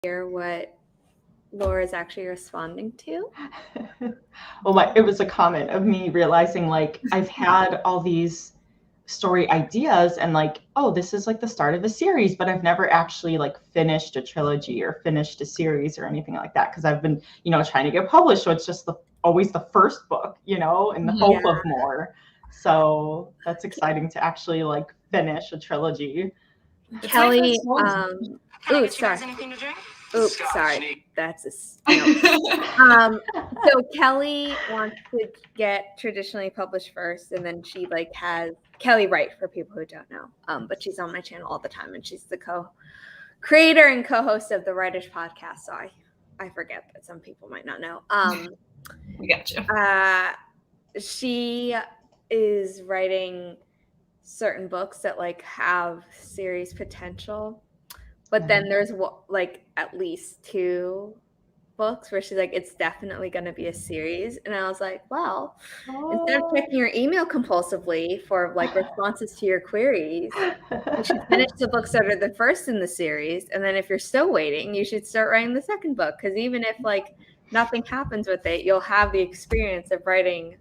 hear what Laura's actually responding to? Well, it was a comment of me realizing like I've had all these story ideas and like, oh, this is like the start of a series, but I've never actually like finished a trilogy or finished a series or anything like that because I've been, trying to get published. So it's just always the first book, in the hope of more. So that's exciting to actually like finish a trilogy. Kelly, sorry. That's a note. So Kelly wants to get traditionally published first, and then she like has Kelly Wright for people who don't know. But she's on my channel all the time, and she's the co-creator and co-host of the Writers Podcast. So I forget that some people might not know. We got you. She is writing certain books that like have series potential, but then there's like at least 2 books where she's like, it's definitely going to be a series. And I was like, well, instead of checking your email compulsively for like responses to your queries, you should finish the books that are the first in the series. And then if you're still waiting, you should start writing the second book. Because even if like nothing happens with it, you'll have the experience of writing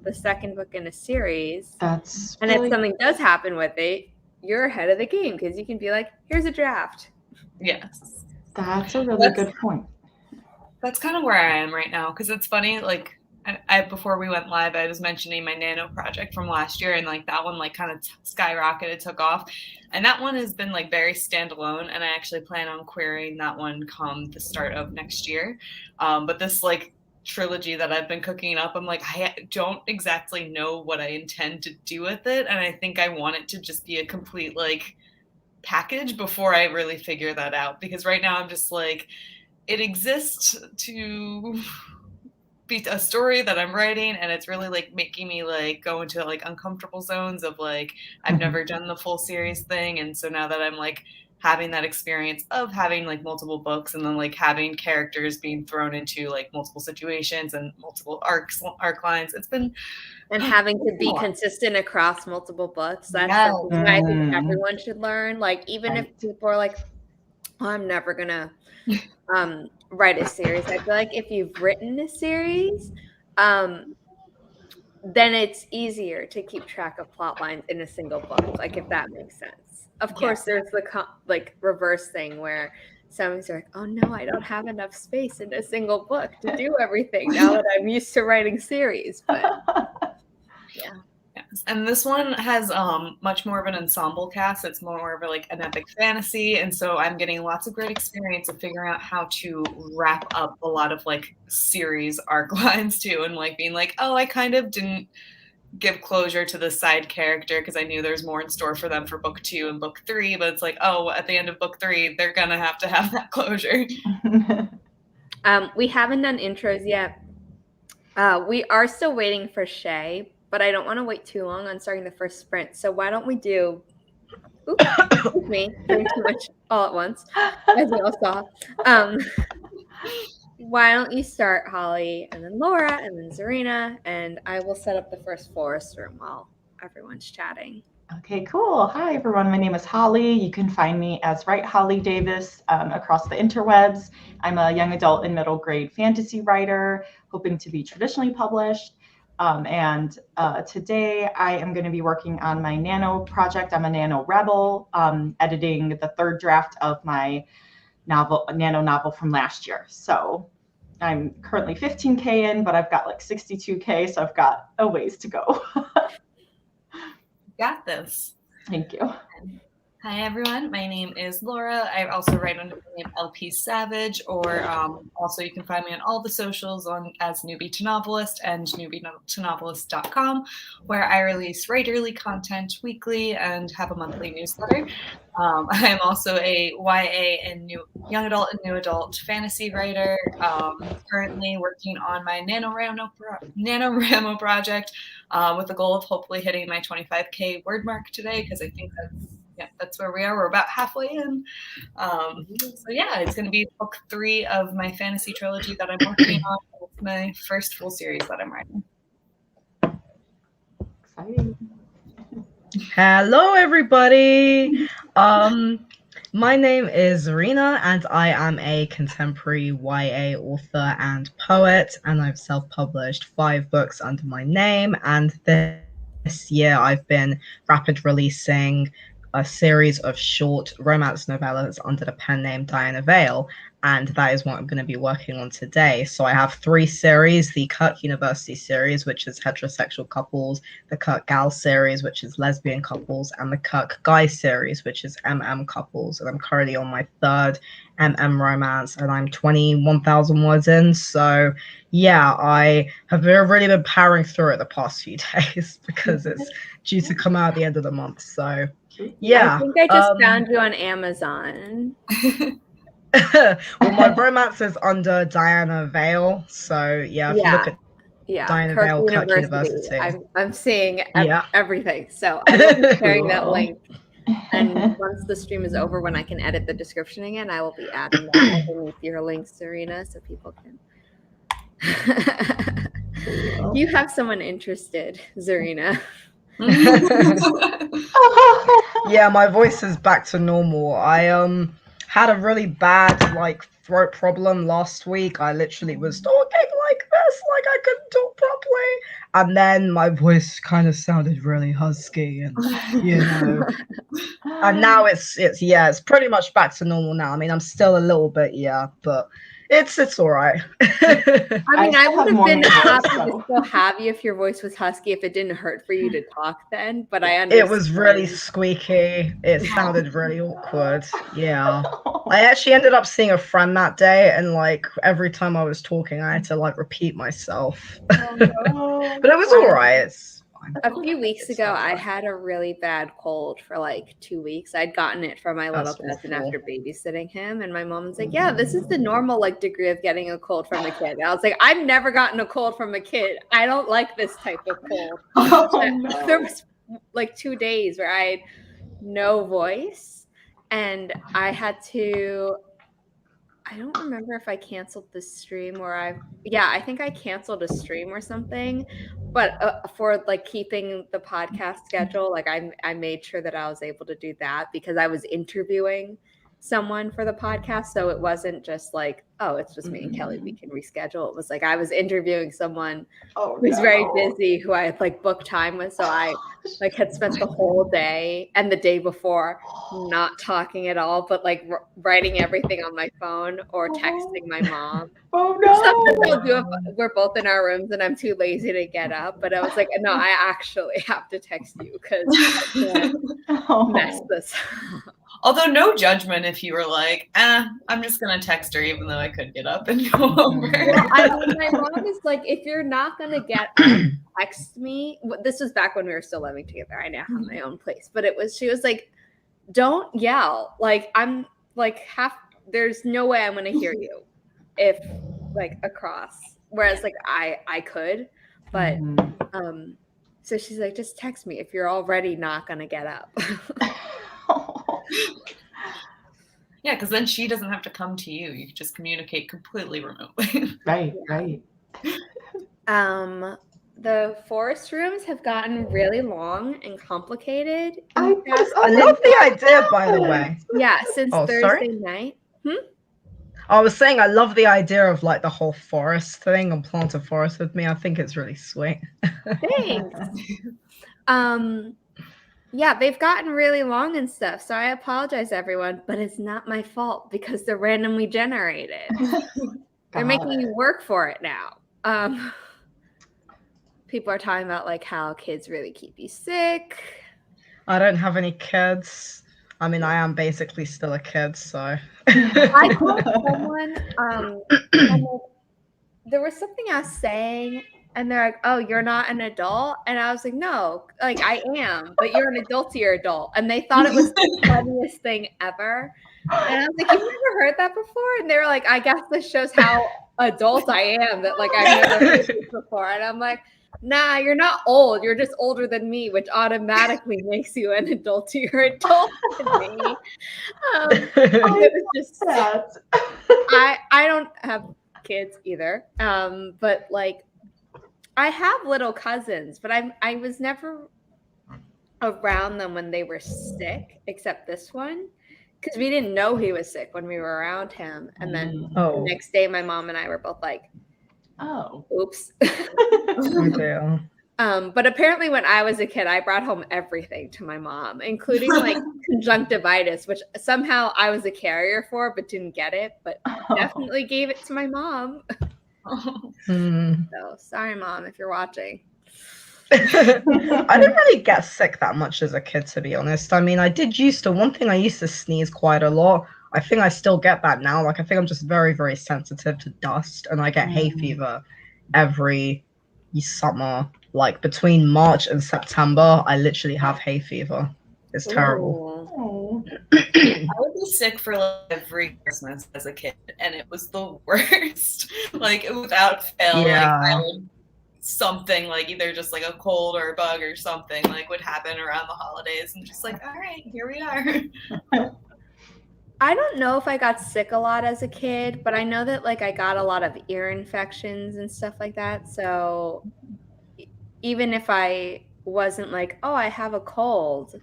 the second book in a series. And if something does happen with it, you're ahead of the game because you can be like, here's a draft. Yes. That's a really good point. That's kind of where I am right now because it's funny, like I before we went live, I was mentioning my nano project from last year, and like that one like kind of skyrocketed, took off, and that one has been like very standalone, and I actually plan on querying that one come the start of next year. But this like trilogy that I've been cooking up, I'm like, I don't exactly know what I intend to do with it, and I think I want it to just be a complete like package before I really figure that out, because right now I'm just like, it exists to be a story that I'm writing, and it's really like making me like go into like uncomfortable zones of like I've never done the full series thing. And so now that I'm like having that experience of having like multiple books and then like having characters being thrown into like multiple situations and multiple arc lines, it's been and having to be consistent across multiple books, that's something I think everyone should learn. Like even if people are like, oh, I'm never gonna write a series, I feel like if you've written a series, then it's easier to keep track of plot lines in a single book, like if that makes sense. Of course, there's the like reverse thing where someone's like, oh no, I don't have enough space in a single book to do everything now that I'm used to writing series. But yeah. Yes. And this one has much more of an ensemble cast. It's more of like an epic fantasy. And so I'm getting lots of great experience of figuring out how to wrap up a lot of like series arc lines too. And like being like, oh, I kind of didn't give closure to the side character because I knew there's more in store for them for book 2 and book 3. But it's like, oh, at the end of book 3, they're going to have that closure. We haven't done intros yet. We are still waiting for Shay, but I don't want to wait too long on starting the first sprint. So why don't we do, excuse me, doing too much all at once, as we all saw. Why don't you start, Holly, and then Laura, and then Zarina, and I will set up the first forest room while everyone's chatting. Okay, cool. Hi, everyone. My name is Holly. You can find me as Write Holly Davis across the interwebs. I'm a young adult and middle grade fantasy writer, hoping to be traditionally published. And today I am going to be working on my nano project. I'm a nano rebel, editing the 3rd draft of my nano novel from last year. So I'm currently 15K in, but I've got like 62K, so I've got a ways to go. Got this. Thank you. Hi, everyone. My name is Laura. I also write under the name LP Savage, or also you can find me on all the socials as Newbie to Novelist and newbietonovelist.com, where I release writerly content weekly and have a monthly newsletter. I am also a YA and young adult and new adult fantasy writer, currently working on my NaNoWriMo project with the goal of hopefully hitting my 25K word mark today, because I think that's where we are. We're about halfway in. So yeah, it's going to be book 3 of my fantasy trilogy that I'm working on. It's my first full series that I'm writing. Exciting. Hello, everybody. My name is Zarina, and I am a contemporary YA author and poet, and I've self-published 5 books under my name, and this year I've been rapid releasing a series of short romance novellas under the pen name Diana Vale, and that is what I'm going to be working on today. So I have 3 series: the Kirk University series, which is heterosexual couples, the Kirk Gal series, which is lesbian couples, and the Kirk Guy series, which is MM couples. And I'm currently on my 3rd MM romance, and I'm 21,000 words in. So yeah, I have really been powering through it the past few days because it's due to come out at the end of the month. So yeah. I think I just found you on Amazon. Well, my romance is under Diana Vale. So yeah, if you look at Diana Kirk Vale, Kirk University. University. I'm seeing everything. So I will be sharing that link. And once the stream is over, when I can edit the description again, I will be adding that underneath your links, Zarina, so people can. You have someone interested, Zarina. Yeah, my voice is back to normal. I had a really bad throat problem last week. I literally was talking like this, like I couldn't talk properly, and then my voice kind of sounded really husky, and and now it's pretty much back to normal now. I mean, I'm still a little bit but it's all right. I mean, I would have been happy to still have you if your voice was husky, if it didn't hurt for you to talk then, but I understand. It was really squeaky. It sounded really awkward. Yeah. I actually ended up seeing a friend that day, and every time I was talking, I had to repeat myself. Oh, no. But it was all right. It's fine. A few weeks ago, I had a really bad cold for 2 weeks. I'd gotten it from my little cousin after babysitting him, and my mom was like, "Yeah, this is the normal degree of getting a cold from a kid." And I was like, "I've never gotten a cold from a kid. I don't like this type of cold." No. There was 2 days where I had no voice, and I had to. I don't remember if I canceled the stream or I think I canceled a stream or something, but for keeping the podcast schedule, I made sure that I was able to do that because I was interviewing someone for the podcast. So it wasn't just it's just me and Kelly, we can reschedule. It was I was interviewing someone who's very busy, who I had booked time with. So I had spent the whole day and the day before not talking at all, but writing everything on my phone or texting my mom. Oh no! Sometimes I'll do if we're both in our rooms and I'm too lazy to get up. But I was like, no, I actually have to text you because I can't mess this up. Although no judgment if you were I'm just going to text her even though I could get up and go over. Well, my mom is if you're not going to get up, text me. This was back when we were still living together. I now have my own place. But she was like, don't yell. I'm there's no way I'm going to hear you if across. Whereas I could. But so she's like, just text me if you're already not going to get up. Yeah, because then she doesn't have to come to you. You can just communicate completely remotely. Right. The forest rooms have gotten really long and complicated. I love the idea, by the way. Yeah, since Thursday night. I was saying I love the idea of the whole forest thing and plant a forest with me. I think it's really sweet. Thanks. Yeah, they've gotten really long and stuff. So I apologize, everyone, but it's not my fault because they're randomly generated. They're making you work for it now. People are talking about how kids really keep you sick. I don't have any kids. I mean, I am basically still a kid, so. I told someone, there was something I was saying, and they're like, "Oh, you're not an adult?" And I was like, "No, I am, but you're an adult to your adult." And they thought it was the funniest thing ever. And I was like, "You've never heard that before?" And they were like, "I guess this shows how adult I am, that I've never heard this before." And I'm like, "Nah, you're not old. You're just older than me, which automatically makes you an adult to your adult than me." It was just that. I don't have kids either, but I have little cousins, but I was never around them when they were sick, except this one. because we didn't know he was sick when we were around him. And then the Oh, next day, my mom and I were both like, Oh. oops. oh dear. But apparently when I was a kid, I brought home everything to my mom, including like conjunctivitis, which somehow I was a carrier for, but didn't get it, but definitely gave it to my mom. So sorry, Mom, if you're watching. I didn't really get sick that much as a kid, to be honest. I mean, one thing I used to sneeze quite a lot. I think I still get that now. Like, I think I'm just very, very sensitive to dust, and I get hay fever every summer. Like, between March and September, I literally have hay fever. It's terrible. Oh. I would be sick for like every Christmas as a kid, and it was the worst. Like, without fail, Yeah. like I would something like either just like a cold or a bug or something like would happen around the holidays, and just like, all right, here we are. I don't know if I got sick a lot as a kid, but I know that like I got a lot of ear infections and stuff like that. So even if I wasn't like, oh, I have a cold,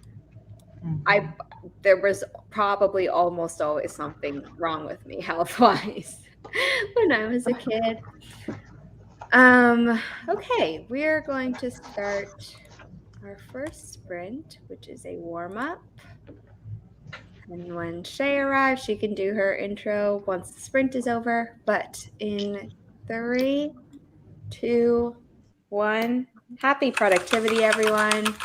there was probably almost always something wrong with me health-wise when I was a kid. Okay, we're going to start our first sprint, which is a warm-up. And when Shay arrives, she can do her intro once the sprint is over. But in 3, 2, 1, happy productivity, everyone.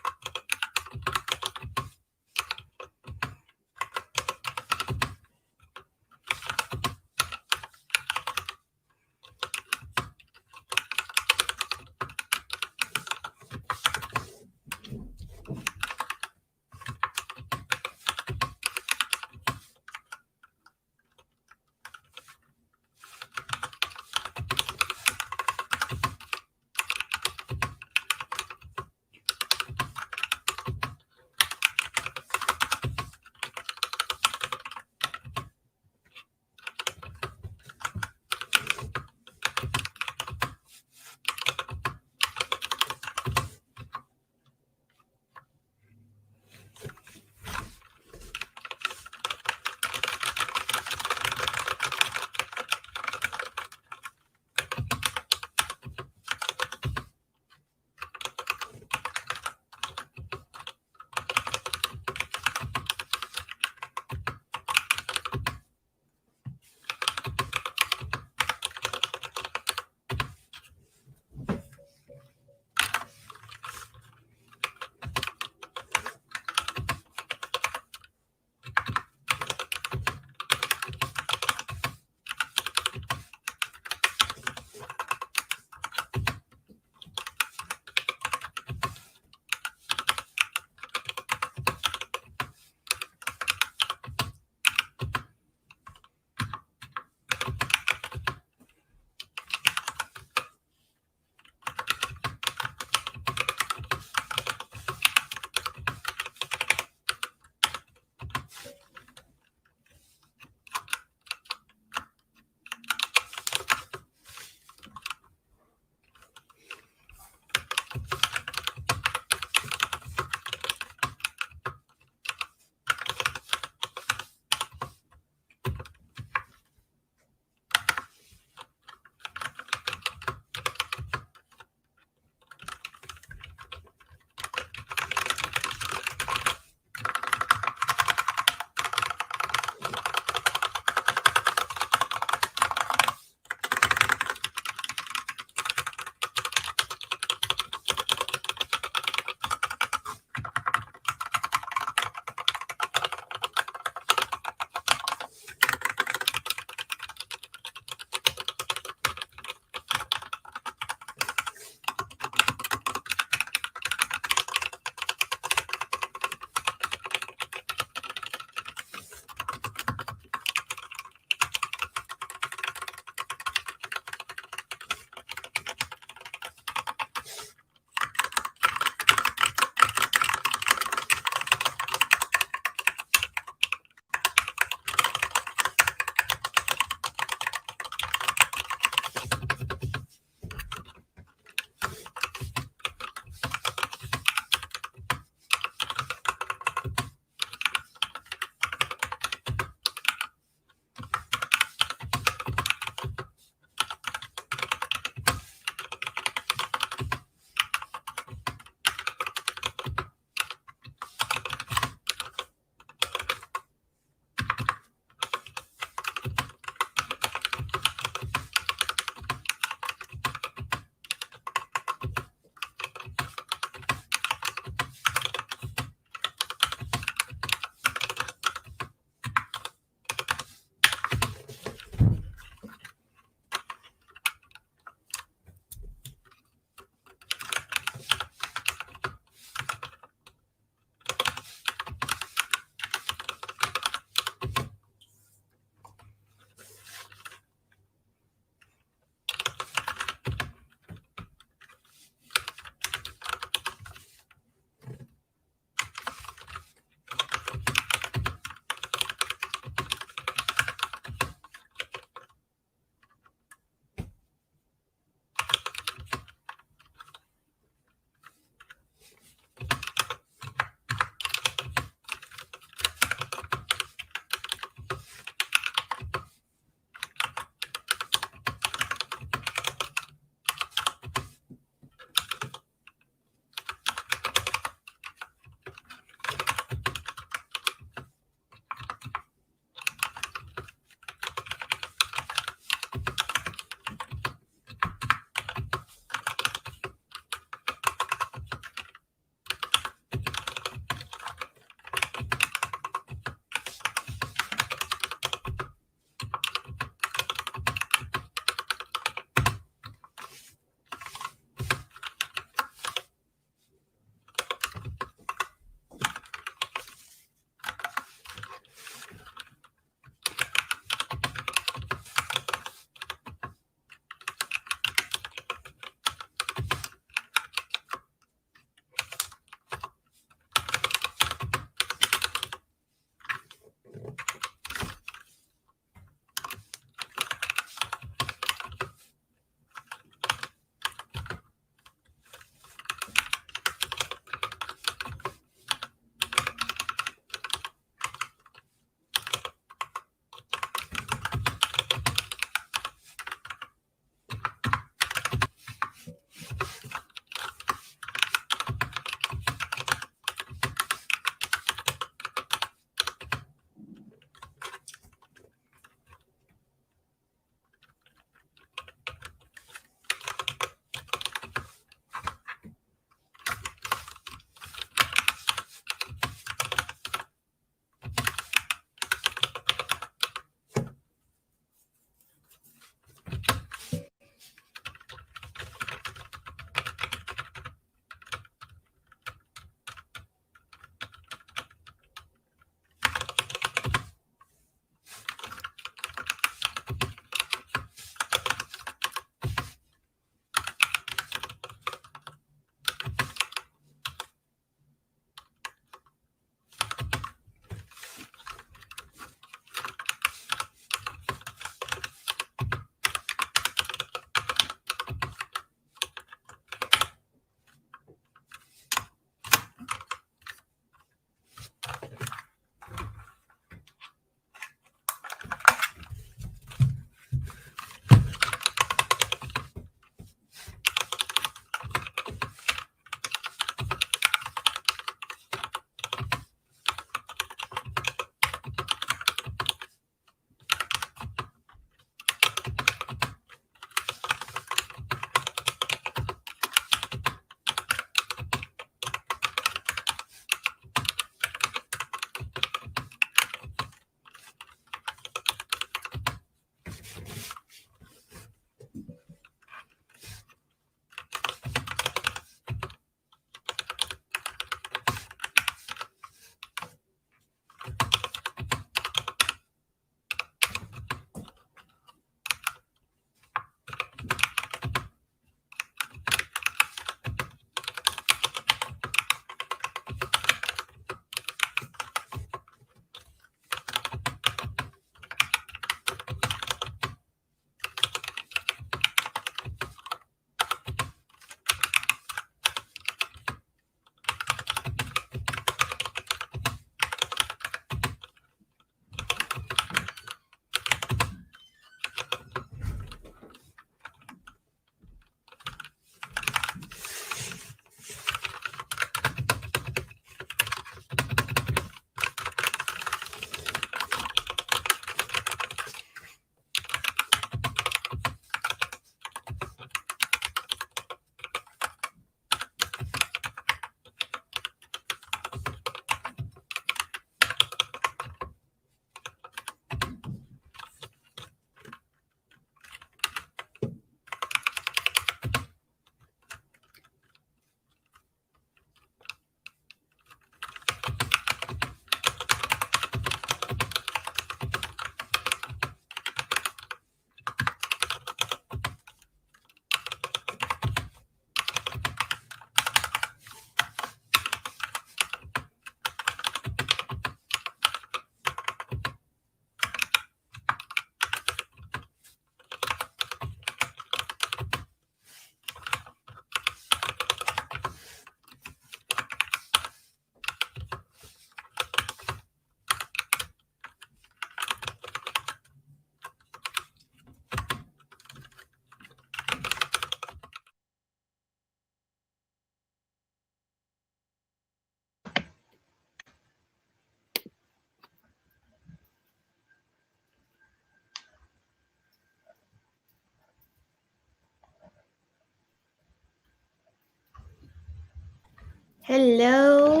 Hello.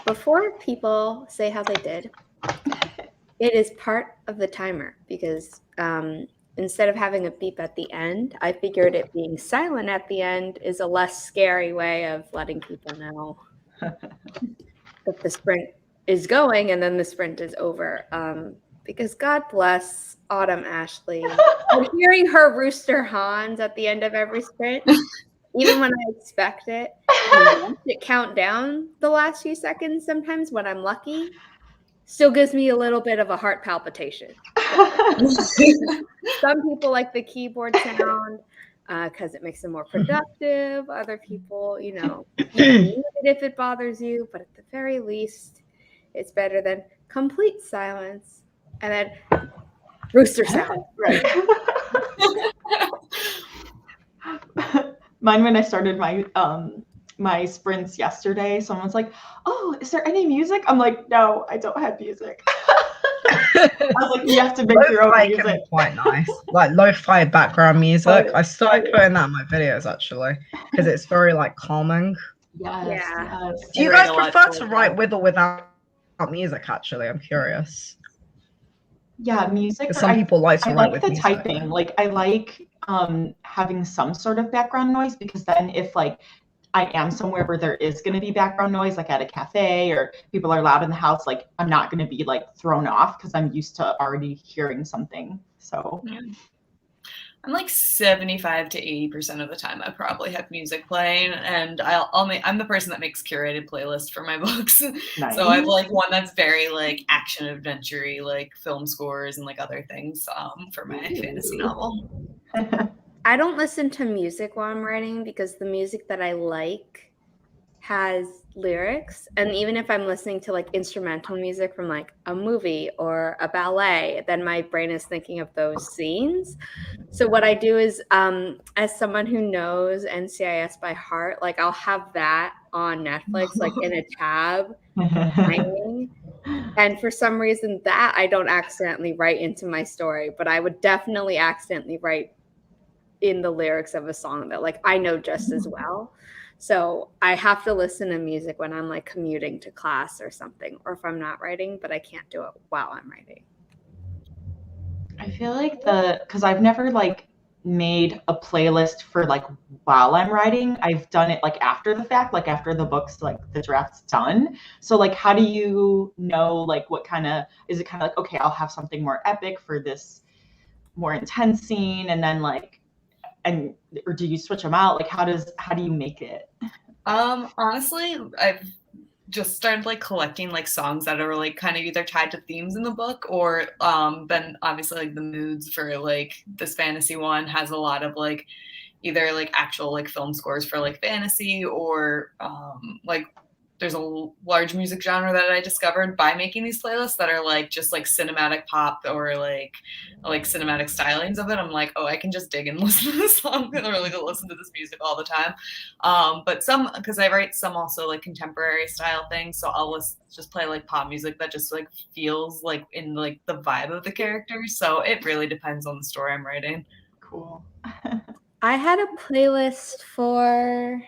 Before people say how they did, it is part of the timer because instead of having a beep at the end, I figured it being silent at the end is a less scary way of letting people know that the sprint is going and then the sprint is over. Because God bless Autumn Ashley. I'm hearing her rooster Hans at the end of every sprint, even when I expect it. And watch it count down the last few seconds sometimes when I'm lucky. Still gives me a little bit of a heart palpitation. Some people like the keyboard sound because it makes them more productive. Other people, you can mute it if it bothers you, but at the very least, it's better than complete silence and then rooster sound. Right. Mine, when I started my sprints yesterday, someone's like, "Oh, is there any music?" I'm like, "No, I don't have music." I was like, "You have to make your own music." Can be quite nice, like lo-fi background music. I started putting that in my videos actually because it's very like calming. Yes. Do you guys prefer to write with or without music? Actually, I'm curious. Yeah, music. Some people like to write with the music. Typing. Like I like having some sort of background noise because then if like I am somewhere where there is going to be background noise, like at a cafe or people are loud in the house, like I'm not going to be like thrown off because I'm used to already hearing something. So I'm like 75 to 80% of the time I probably have music playing, and I'm the person that makes curated playlists for my books. Nice. So I have like one that's very like action adventure-y, like film scores and like other things for my fantasy novel. I don't listen to music while I'm writing because the music that I like has lyrics. And even if I'm listening to like instrumental music from like a movie or a ballet, then my brain is thinking of those scenes. So what I do is, as someone who knows NCIS by heart, like I'll have that on Netflix, like in a tab, playing. And for some reason that I don't accidentally write into my story, but I would definitely accidentally write in the lyrics of a song that like I know just as well. So I have to listen to music when I'm like commuting to class or something, or if I'm not writing, but I can't do it while I'm writing. I feel like because I've never like made a playlist for like while I'm writing. I've done it like after the fact, like after the book's like the draft's done. So like how do you know like what kind of, is it kind of like, okay, I'll have something more epic for this more intense scene and then like, or do you switch them out? Like how do you make it? Honestly, I've just started like collecting like songs that are like kind of either tied to themes in the book or then obviously like the moods for like this fantasy one has a lot of like either like actual like film scores for like fantasy or like there's a large music genre that I discovered by making these playlists that are like just like cinematic pop or like cinematic stylings of it. I'm like, oh, I can just dig and listen to this song or like listen to this music all the time. But some, because I write some also like contemporary style things, so I'll just play like pop music that just like feels like in like the vibe of the characters. So it really depends on the story I'm writing. Cool. I had a playlist for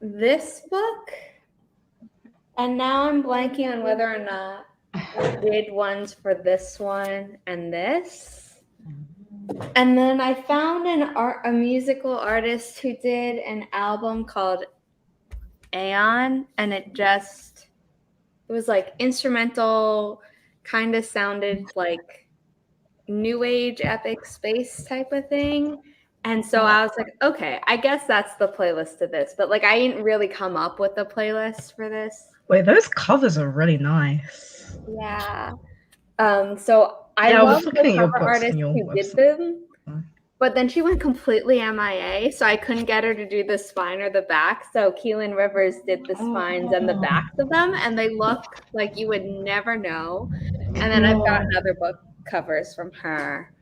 this book, and now I'm blanking on whether or not I did ones for this one and this. And then I found a musical artist who did an album called Aeon, and it was like instrumental, kind of sounded like new age epic space type of thing. And so I was like, okay, I guess that's the playlist to this. But like I didn't really come up with a playlist for this. Wait, those covers are really nice. Yeah. So I love the cover artist who did them. But then she went completely MIA, so I couldn't get her to do the spine or the back. So Keelan Rivers did the spines and the backs of them, and they look like you would never know. And then I've gotten other book covers from her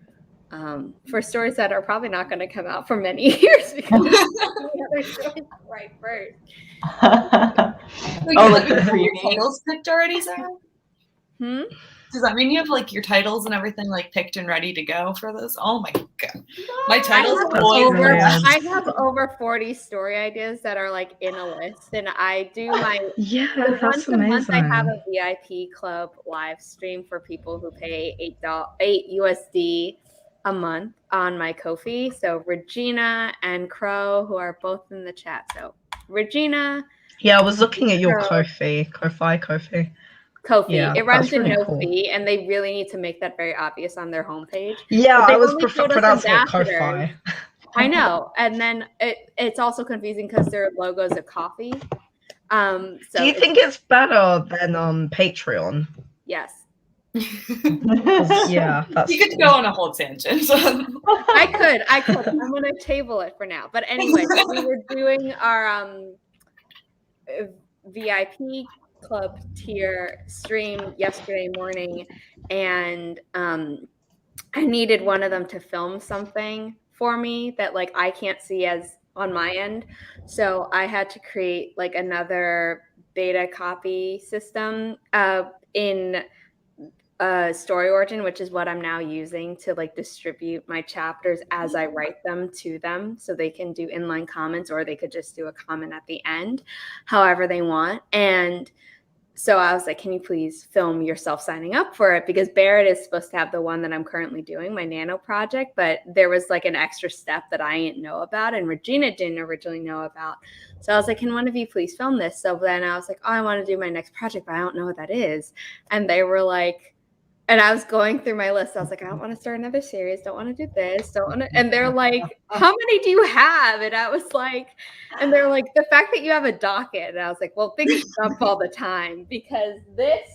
for stories that are probably not going to come out for many years because the other stories right first. Like the titles picked already, Sarah? Does that mean you have like your titles and everything like picked and ready to go for this? Oh my god, my titles I have over 40 story ideas that are like in a list, and I do my once a month. I have a VIP club live stream for people who pay $8 USD a month on my Ko-fi. So Regina and Crow, who are both in the chat. So Regina. Yeah, I was looking at your Ko-fi. Yeah, it runs in no fee, and they really need to make that very obvious on their homepage. Yeah, I was pronouncing it Ko-fi. I know, and then it's also confusing because their logo's a coffee. So do you think it's better than Patreon? Yes. Yeah, that's you could go on a whole tangent. I could. I'm gonna table it for now. But anyway, we were doing our VIP club tier stream yesterday morning, and I needed one of them to film something for me that like I can't see as on my end, so I had to create like another beta copy system in Story Origin, which is what I'm now using to like distribute my chapters as I write them to them, so they can do inline comments, or they could just do a comment at the end, however they want. And so I was like, can you please film yourself signing up for it? Because Barrett is supposed to have the one that I'm currently doing, my nano project, but there was like an extra step that I didn't know about, and Regina didn't originally know about. So I was like, can one of you please film this? So then I was like, oh, I want to do my next project, but I don't know what that is. And they were like, and I was going through my list. I was like, I don't want to start another series. Don't want to do this. Don't want to. And they're like, how many do you have? And I was like, and they're like, the fact that you have a docket. And I was like, well, things jump all the time, because this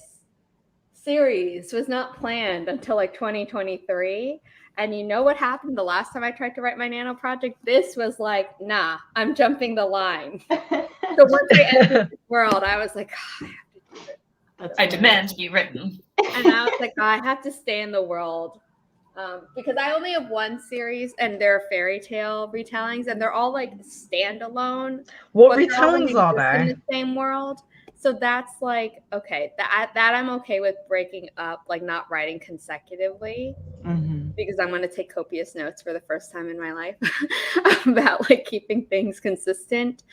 series was not planned until like 2023. And you know what happened the last time I tried to write my nano project? This was like, nah, I'm jumping the line. So once I entered this world, I was like, oh, I have to do it. I demand to be written. And I was like, oh, I have to stay in the world, because I only have one series, and they're fairy tale retellings, and they're all like standalone. What retellings are they? In the same world. So that's like, okay, that I'm okay with breaking up, like not writing consecutively, because I'm going to take copious notes for the first time in my life about like keeping things consistent.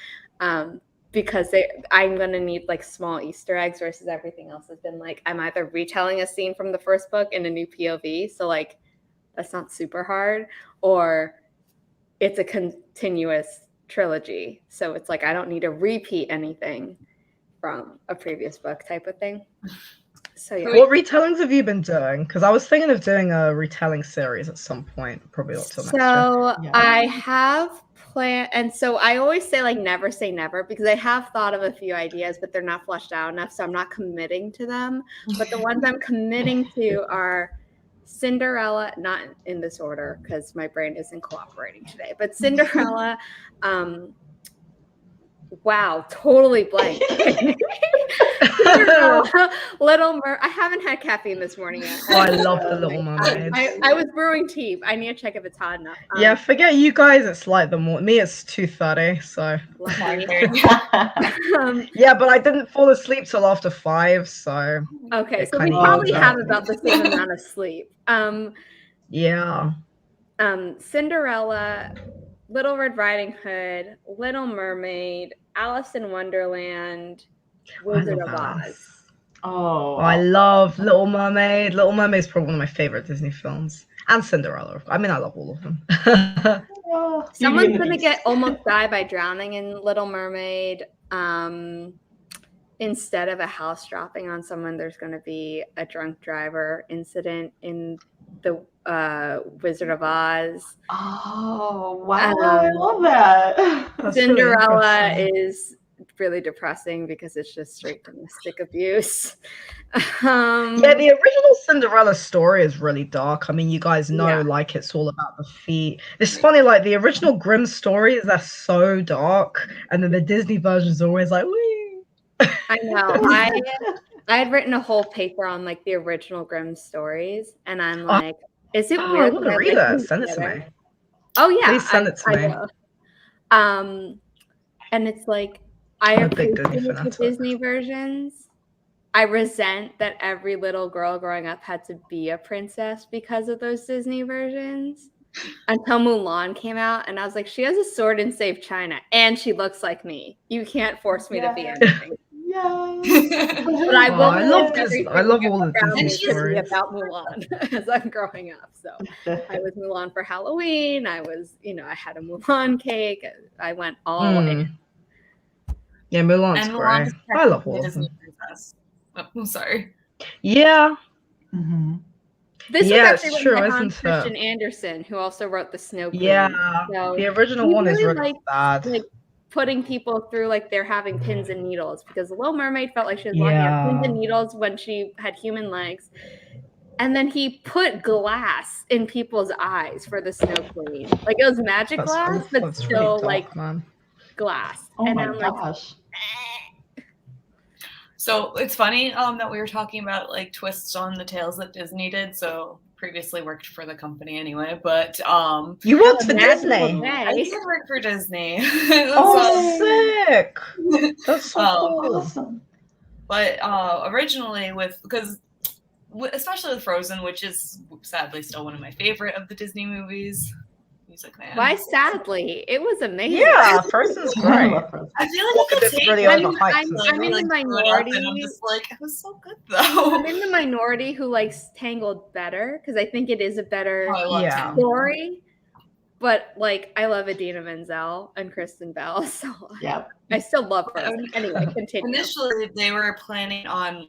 Because I'm going to need like small Easter eggs, versus everything else has been like, I'm either retelling a scene from the first book in a new POV. So like, that's not super hard, or it's a continuous trilogy. So it's like, I don't need to repeat anything from a previous book type of thing. So yeah. What retellings have you been doing? Because I was thinking of doing a retelling series at some point, probably not till next year. So I have planned, and so I always say like never say never, because I have thought of a few ideas, but they're not fleshed out enough, so I'm not committing to them. But the ones I'm committing to are Cinderella, not in this order because my brain isn't cooperating today, but Cinderella, wow, totally blank. Little I haven't had caffeine this morning yet. Oh, I love the Little Mermaid. I was brewing tea. I need to check if it's hot enough. Yeah, forget you guys. It's like the morning. Me, it's 2:30. So. Yeah, but I didn't fall asleep till after 5. So. Okay, so we probably have about the same amount of sleep. Yeah. Cinderella, Little Red Riding Hood, Little Mermaid, Alice in Wonderland, Wizard of Oz. Oh, I love Little Mermaid. Little Mermaid is probably one of my favorite Disney films. And Cinderella. I mean, I love all of them. Someone's going to almost die by drowning in Little Mermaid. Instead of a house dropping on someone, there's going to be a drunk driver incident in the Wizard of Oz. Oh, wow. I love that. That's Cinderella is really depressing because it's just straight domestic abuse. Yeah, the original Cinderella story is really dark. I mean, you guys know, like, it's all about the feet. It's funny, like, the original Grimm stories, they're so dark, and then the Disney version is always like, wee. I know. I had written a whole paper on, like, the original Grimm stories, and I'm like, is it weird? I want to read it. Send it to me. Oh, yeah. Please send it to me. And it's like, I appreciate the Disney versions, I resent that every little girl growing up had to be a princess because of those Disney versions. Until Mulan came out, and I was like, she has a sword and saved China, and she looks like me. You can't force me to be anything. Yes. But I will I love everything I love all the around Disney me to be stories. about Mulan as I'm growing up. So I was Mulan for Halloween. I was, I had a Mulan cake. I went all in. Yeah, Mulan's And great. Mulan is I love technically all a of Disney them. princess. Oh, I'm sorry. Yeah. Mm-hmm. This Yeah, was it's actually true, written by isn't Hans it? Christian Andersen, who also wrote The Snow Queen. Yeah. So The original he one is really really bad. like putting people through like they're having pins and needles, because the Little Mermaid felt like she was walking on pins and needles when she had human legs. And then he put glass in people's eyes for the Snow Queen. Like it was magic glass, but That's still really tough, like man. glass. Oh and my I'm gosh. So it's funny that we were talking about like twists on the tales that Disney did. So previously worked for the company anyway, but You worked for magical Disney. I day. did work for Disney. Oh, sick! That's so cool. Awesome. But originally especially with Frozen, which is sadly still one of my favorite of the Disney movies. Music man. Why sadly? It was amazing. Yeah, Frozen's I great. love Frozen. I feel like Look you at could this take really it. overhyped. I'm in the minority. And I'm just like, it was so good though. I'm in the minority who likes Tangled better because I think it is a better I love Yeah. Tangled. story. But like, I love Idina Menzel and Kristen Bell, so Yeah. I still love Frozen. Anyway, continue. Initially, they were planning on,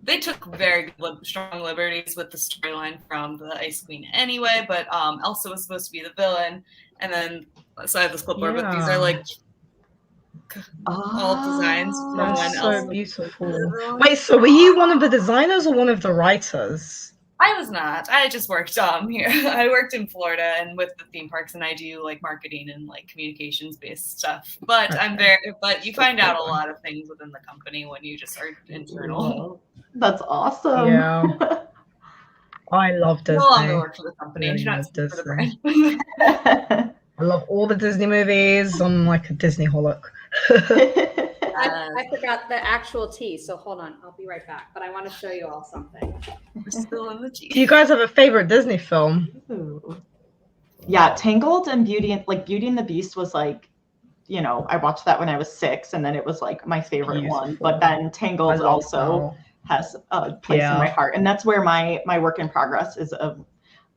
they took very strong liberties with the storyline from the Ice Queen anyway, but Elsa was supposed to be the villain. And then, so I have this clipboard, but these are like all designs from That's when so Elsa beautiful. Wait, so were you one of the designers or one of the writers? I was not. I just worked here. I worked in Florida and with the theme parks, and I do like marketing and like communications based stuff. But but you find out a lot of things within the company when you just are internal. That's awesome. Yeah. I love Disney. No longer work for the company. Really I do not love speak for the Disney. brand. I love all the Disney movies. I'm like a Disney holic. I forgot the actual tea, so hold on. I'll be right back. But I want to show you all something. We're still in the tea. Do you guys have a favorite Disney film? Ooh. Yeah, Tangled and Beauty and the Beast was like, I watched that when I was 6, and then it was like my favorite one. But then Tangled also has a place in my heart, and that's where my work in progress is of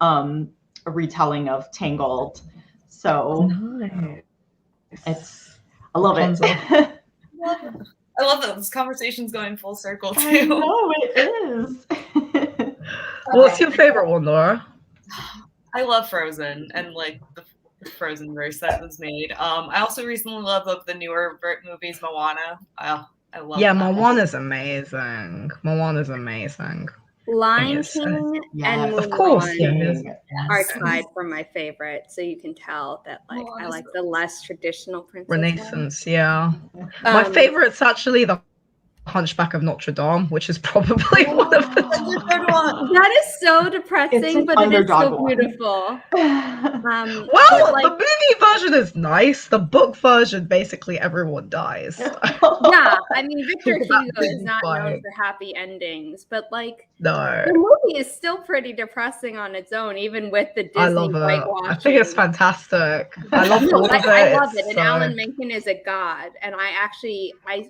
a retelling of Tangled. So nice. I love it. I love that this conversation's going full circle too. I know it is. What's your favorite one, Laura? I love Frozen and like the Frozen verse that was made. I also recently love the newer movies, Moana. I love. Yeah, Moana's amazing. Moana's amazing. Lion King and of course, are tied for my favorite, so you can tell that like I like the less traditional princess Renaissance. Yeah, my favorite's actually the Hunchback of Notre Dame, which is probably one of the that is so depressing, but it is so beautiful. Well, the movie version is nice. The book version, basically everyone dies. Yeah, I mean Victor Hugo is not known for happy endings, but like the movie is still pretty depressing on its own, even with the Disney I love it. whitewashing. I think it's fantastic. I love all of it. I love it. And Alan Menken is a god. And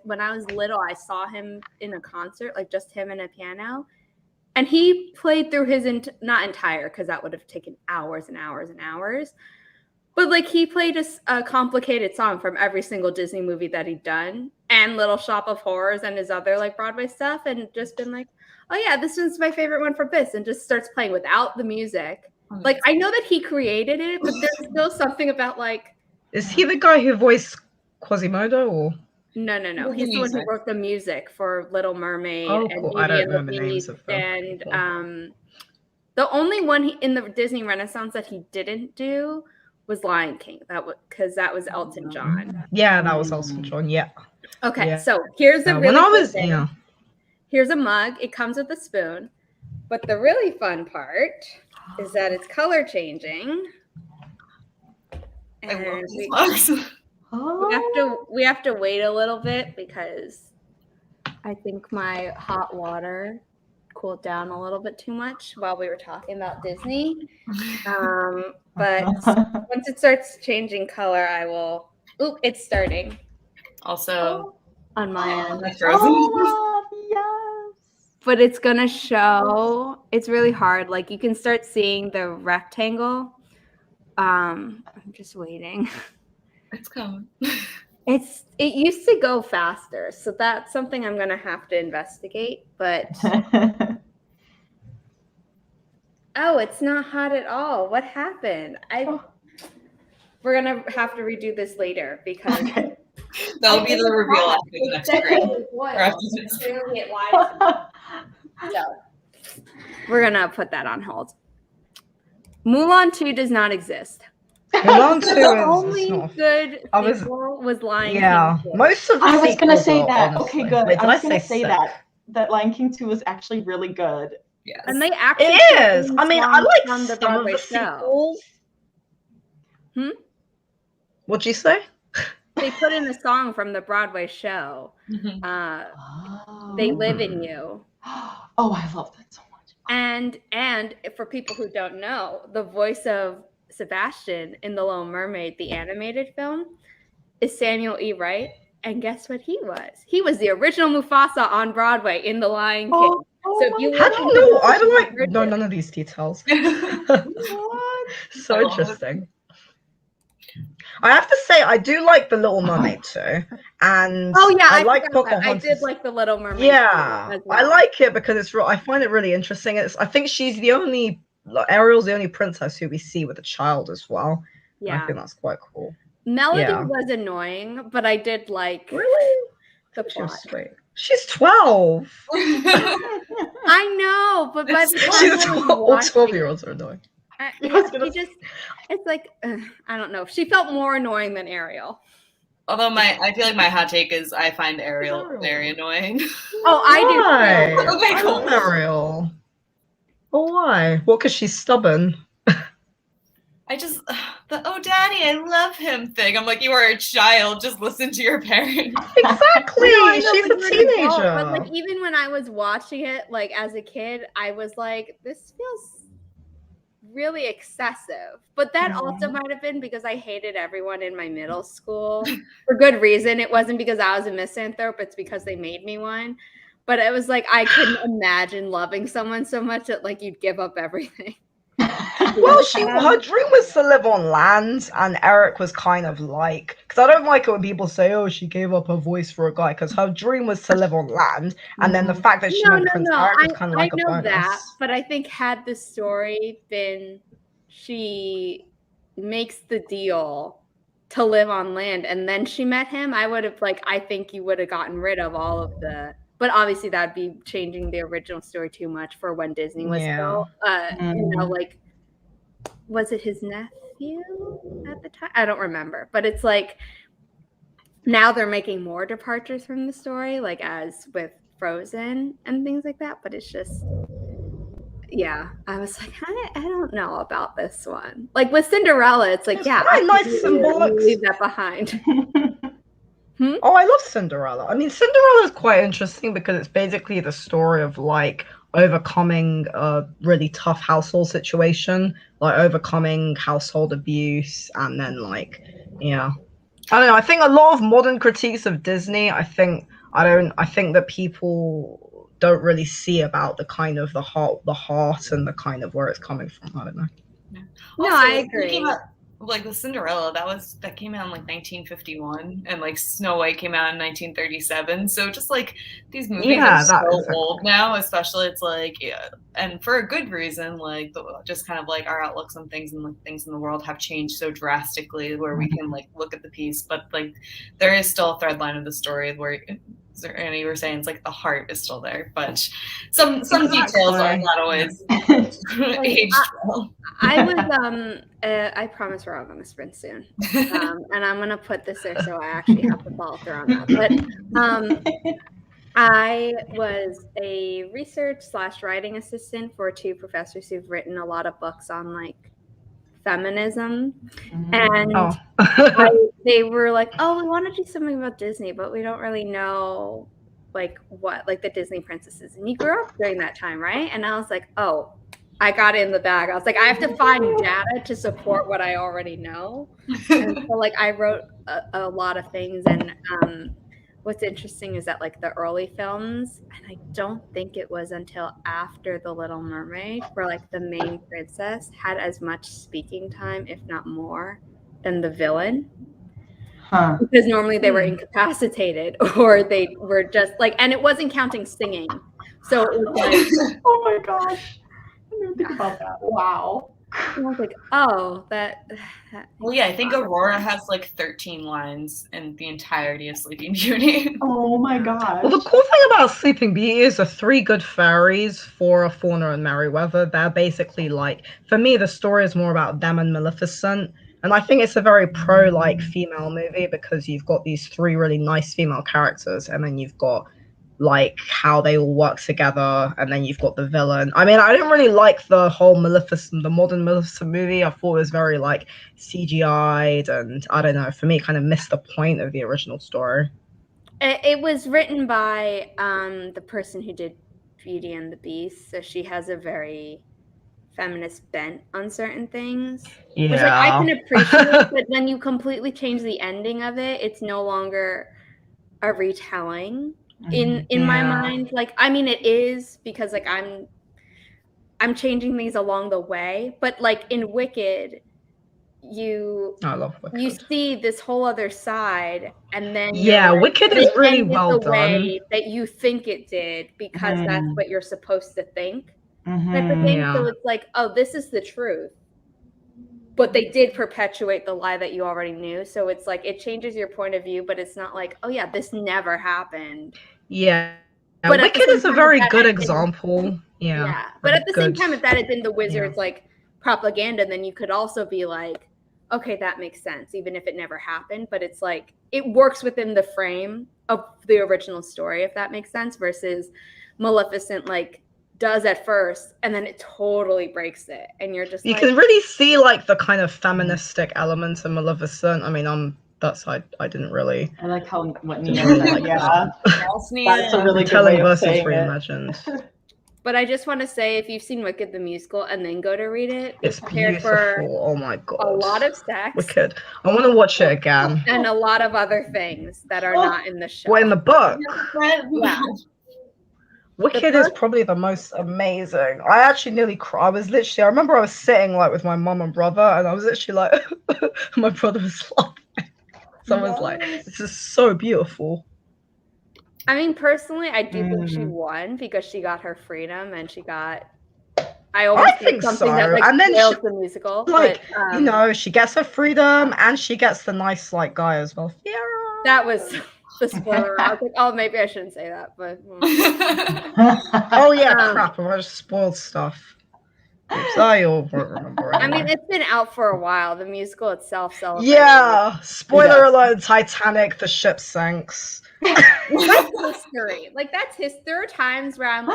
when I was little, I saw him in a concert, like just him and a piano. And he played through his, not entire, because that would have taken hours and hours and hours. But like he played a complicated song from every single Disney movie that he'd done, and Little Shop of Horrors and his other like Broadway stuff, and just been like, oh yeah, this is my favorite one from this, and just starts playing without the music. Like I know that he created it, but there's still something about like. Is he the guy who voiced Quasimodo or? No. He's the one who wrote the music for Little Mermaid and cool. I don't know the names of them. And the only one in the Disney Renaissance that he didn't do was Lion King. Because that was Elton John. Yeah, that was Elton John. Yeah. Okay, so here's a really thing. Here's a mug. It comes with a spoon, but the really fun part is that it's color changing. I love And these mugs. we have to wait a little bit because I think my hot water cooled down a little bit too much while we were talking about Disney. But once it starts changing color, I will. Oop, it's starting Also, on my end. Frozen. Oh, yes. But it's gonna show. It's really hard. Like you can start seeing the rectangle. I'm just waiting. It's coming. It used to go faster, so that's something I'm gonna have to investigate. But oh, it's not hot at all. What happened? We're gonna have to redo this later because That'll be the reveal after the next grade. Clearly it lied. So we're gonna put that on hold. Mulan 2 does not exist. Mulan 2 The is only not. good I was- sequel was Lion Yeah, King 2. most of the I was gonna sequels say are, that. honestly. Okay, good. Wait, I did was gonna say sick? that Lion King 2 was actually really good. Yes. And they actually It is. I mean, I songs like from the some of Broadway the show. sequels. What'd you say? They put in a song from the Broadway show. Mhm. They Live in You. Oh, I love that so much. And for people who don't know, the voice of Sebastian in The Little Mermaid, the animated film, is Samuel E. Wright. And guess what he was? He was the original Mufasa on Broadway in The Lion King. So if you How do listen you to know? the I don't original like know version- none of these details. What? So I love it. interesting. I have to say, I do like The Little Mermaid too, and Oh yeah, I like forgot that. I Pocahontas. did like The Little Mermaid. Yeah, as well. I like it because it's. I find it really interesting. I think she's the only. Ariel's the only princess who we see with a child as well. And I Yeah. think that's quite cool. Melody Yeah. was annoying, but I did like Really? the She's plot. sweet. She's 12. I know, but by the time She's I was 12. All watching 12-year-olds are annoying. it's like, I don't know. She felt more annoying than Ariel. Although I feel like my hot take is I find Ariel very annoying. Oh, I do. Why? Okay, I cool. love Ariel. Oh, why? Well, because she's stubborn. I just the "oh daddy, I love him" thing. I'm like, you are a child. Just listen to your parents. Exactly. I know, She's but a you're an adult, teenager. but like even when I was watching it, like as a kid, I was like, this feels really excessive. But that also might have been because I hated everyone in my middle school for good reason. It wasn't because I was a misanthrope, it's because they made me one. But it was like I couldn't imagine loving someone so much that like you'd give up everything. Well, her dream was to live on land, and Eric was kind of like, because I don't like it when people say, "Oh, she gave up her voice for a guy," because her dream was to live on land, and then the fact that she met Prince Eric was kind of like a bonus. That, but I think had the story been, she makes the deal to live on land, and then she met him, I would have I think you would have gotten rid of all of the. But obviously, that'd be changing the original story too much for when Disney was still, was it his nephew at the time? I don't remember. But it's like now they're making more departures from the story, like as with Frozen and things like that. But it's just, yeah, I was like, I don't know about this one. Like with Cinderella, it's like, yeah, quite nice symbolic. Leave that behind. Oh, I love Cinderella. I mean, Cinderella is quite interesting because it's basically the story of like overcoming a really tough household situation, like overcoming household abuse, and then like, yeah. I don't know. I think a lot of modern critiques of Disney, I think that people don't really see about the kind of the heart and the kind of where it's coming from. I don't know. No, I agree. Like with Cinderella, that came out in like 1951, and like Snow White came out in 1937. So just like these movies are so old now, especially it's like, yeah, and for a good reason. Like just kind of like our outlooks on things and like things in the world have changed so drastically, where we can like look at the piece, but like there is still a thread line of the story where. Annie, you were saying it's like the heart is still there, but some details are not always aged well. I was I promise we're all gonna sprint soon, and I'm gonna put this there so I actually have to follow through on that. But I was a research/writing assistant for two professors who've written a lot of books on like feminism, and they were like, "Oh, we want to do something about Disney, but we don't really know like what, like the Disney princesses, and you grew up during that time, right? And I was like, oh, I got it in the bag. I was like, I have to find data to support what I already know. And so like I wrote a lot of things, and what's interesting is that like the early films, and I don't think it was until after The Little Mermaid where like the main princess had as much speaking time, if not more, than the villain. Huh. Because normally they were incapacitated, or they were just like, and it wasn't counting singing. So it was like, Oh my gosh. I didn't even think about that. Wow. I was like, oh, that Well, yeah, I think Aurora has like 13 lines in the entirety of Sleeping Beauty. Oh my gosh. Well, the cool thing about Sleeping Beauty is the three good fairies, Flora, Fauna, and Merryweather. They're basically like, for me, the story is more about them and Maleficent. And I think it's a very pro like female movie because you've got these three really nice female characters, and then you've got like how they all work together, and then you've got the villain. I mean, I didn't really like the whole Maleficent, the modern Maleficent movie. I thought it was very like CGI'd, and I don't know, for me, it kind of missed the point of the original story. it was written by the person who did Beauty and the Beast, so she has a very feminist bent on certain things. Yeah. Which like I can appreciate, but when you completely change the ending of it, it's no longer a retelling in my mind. Like, I mean, it is, because like I'm changing things along the way, but like in Wicked, I love Wicked. you see this whole other side, and then yeah, like, Wicked is really well the done. way that you think it did, because that's what you're supposed to think. Type of thing. Yeah. So it's like, oh, this is the truth, but they did perpetuate the lie that you already knew. So it's like it changes your point of view, but it's not like, oh yeah, this never happened. Yeah, But Wicked is a very good example. Yeah, but at the same time, if that had been the Wizards like propaganda, then you could also be like, okay, that makes sense, even if it never happened. But it's like it works within the frame of the original story, if that makes sense, versus Maleficent like does at first, and then it totally breaks it, and you're just you like, can really see like the kind of feministic elements of Maleficent. I mean, that's I didn't really. I like how what Nia said. like Yeah, that's a really good telling way of versus saying it. reimagined. But I just want to say, if you've seen Wicked the musical and then go to read it, It's prepared beautiful. for Oh my god, a lot of sex, Wicked. I want to watch it again. and a lot of other things that are not in the show. What, in the book? Yeah. Wicked is probably the most amazing. I actually nearly cried. I remember I was sitting like with my mom and brother, and I was literally like, my brother was laughing. So I was like, this is so beautiful. I mean, personally, I do think she won because she got her freedom, and she got. I think something so. that like And then spoils the musical, like, but, you know, she gets her freedom, and she gets the nice like guy as well. Yeah. that was the spoiler. I was like, oh, maybe I shouldn't say that, but. Oh yeah, crap! I just spoiled stuff. Oops, I won't remember. I mean, it's been out for a while. The musical itself celebrates. Yeah, spoiler alert: Titanic, the ship sinks. That's history. Like that's there are times where I'm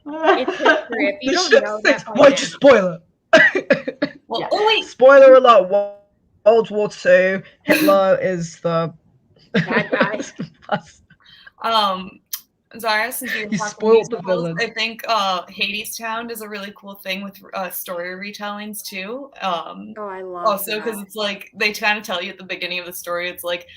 like, it's history. If you don't know that, why'd you spoil it? Well, Yeah. oh wait, Spoiler alert: World War II. Hitler is the bad guy. Zara, since you You talking spoiled the musicals, villain. I think Hadestown is a really cool thing with story retellings too. Oh, I love Also, because it's like they kind of tell you at the beginning of the story, it's like,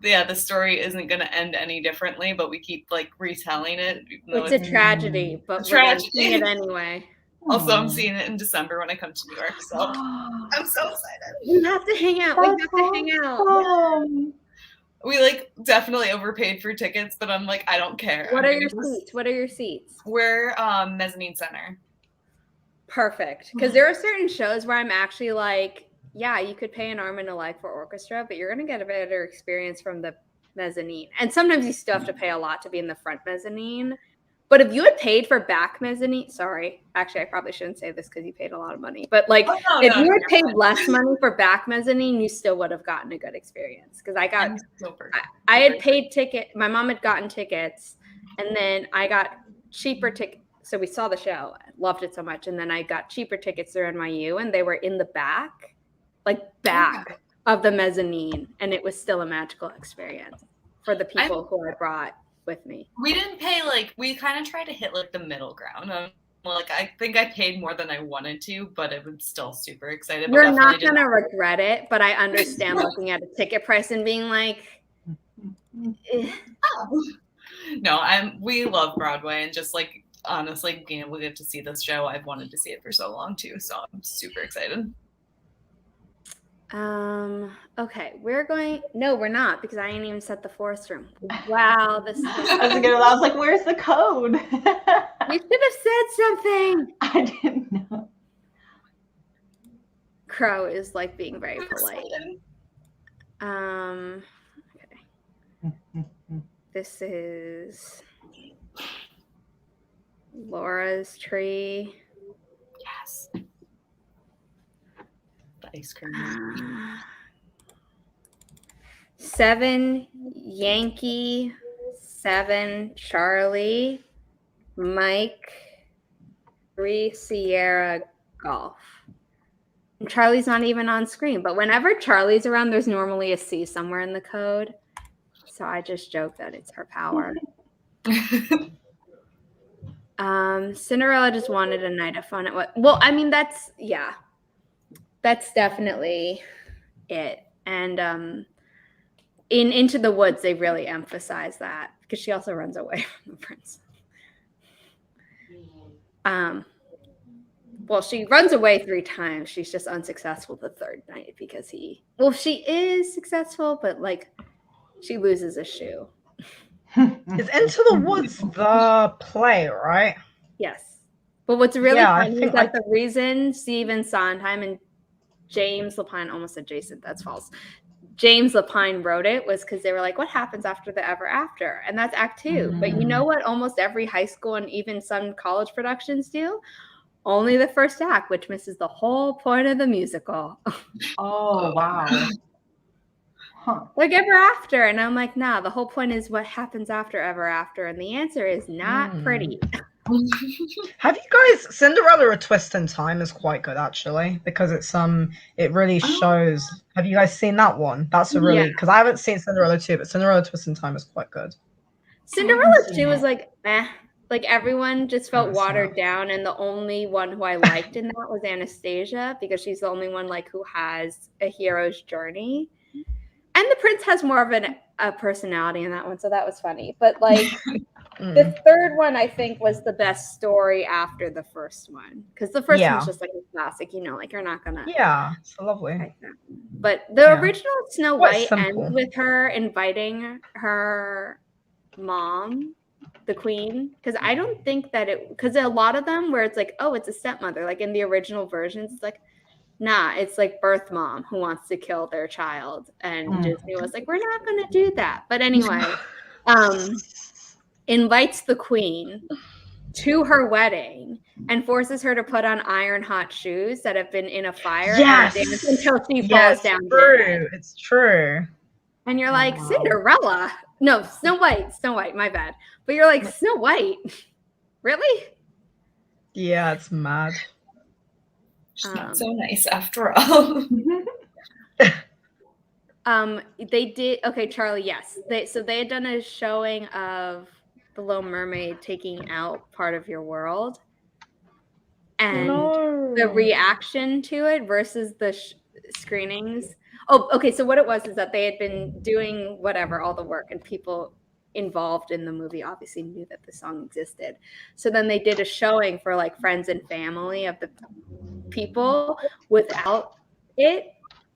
yeah, the story isn't going to end any differently, but we keep like retelling it. It's a tragedy, but we're gonna sing it anyway. Also, I'm seeing it in December when I come to New York, so I'm so excited. We have to hang out. We have to hang out. We like definitely overpaid for tickets, but I'm like, I don't care. What are your seats? What are your seats? We're mezzanine center. Perfect. Because there are certain shows where I'm actually like, yeah, you could pay an arm and a leg for orchestra, but you're gonna get a better experience from the mezzanine. And sometimes you still have to pay a lot to be in the front mezzanine. But if you had paid for back mezzanine, sorry, actually, I probably shouldn't say this because you paid a lot of money. But like, if you had paid less money for back mezzanine, you still would have gotten a good experience. Because I had paid ticket. My mom had gotten tickets, and then I got cheaper tickets. So we saw the show, loved it so much, and then I got cheaper tickets through NYU, and they were in the back of the mezzanine, and it was still a magical experience for the people who I brought with me. We didn't pay, like, we kind of tried to hit like the middle ground. Like, I think I paid more than I wanted to, but I was still super excited. But You're not definitely gonna regret it, but I understand looking at a ticket price and being like, eh. No, we love Broadway, and just like honestly being able to get to see this show, I've wanted to see it for so long too, so I'm super excited. Okay, no, we're not, because I ain't even set the forest room. Wow, this is I was like, where's the code? You should have said something. I didn't know. Crow is like being very polite. Okay. This is Laura's tree. Yes. The ice cream. 7 Yankee, 7 Charlie, Mike, 3 Sierra Golf. And Charlie's not even on screen, but whenever Charlie's around, there's normally a C somewhere in the code. So I just joke that it's her power. Cinderella just wanted a night of fun. Well, I mean, that's definitely it. And in Into the Woods, they really emphasize that, because she also runs away from the prince. Well, she runs away 3 times. She's just unsuccessful the 3rd night because she is successful, but like she loses a shoe. Is Into the Woods the play, right? Yes. But what's really funny is that the reason Stephen Sondheim and James Lapine, almost said Jason, that's false. James Lapine wrote it was because they were like, what happens after the ever after? And that's Act 2. Mm-hmm. But you know what almost every high school and even some college productions do? Only the first act, which misses the whole point of the musical. Oh, wow. Huh. Like Ever After. And I'm like, nah, the whole point is what happens after Ever After. And the answer is not pretty. Have you guys, Cinderella: A Twist in Time is quite good actually, because it's it really shows. Have you guys seen that one? That's a really, because I haven't seen Cinderella 2, but Cinderella: Twist in Time is quite good. Cinderella 2 was like like everyone just felt watered down, and the only one who I liked in that was Anastasia, because she's the only one like who has a hero's journey. And the prince has more of a personality in that one, so that was funny. But like the 3rd one, I think, was the best story after the first one, because the first one's just like a classic, like you're not gonna. Yeah, it's lovely. But the original Snow White simple. ends with her inviting her mom, the queen, because I don't think that because a lot of them where it's like, oh, it's a stepmother, like in the original versions, it's like, nah, it's like birth mom who wants to kill their child, and Disney was like, we're not going to do that. But anyway, invites the queen to her wedding and forces her to put on iron hot shoes that have been in a fire and dance until she falls down. It's true. And you're like, Cinderella. No, Snow White, my bad. But you're like, Snow White? Really? Yeah, it's mad. She's not so nice after all. They did, okay, Charlie, yes. They had done a showing of The Little Mermaid taking out part of your world. And the reaction to it versus the screenings. Oh, okay. So what it was is that they had been doing all the work, and people involved in the movie obviously knew that the song existed. So then they did a showing for like friends and family of the people without it,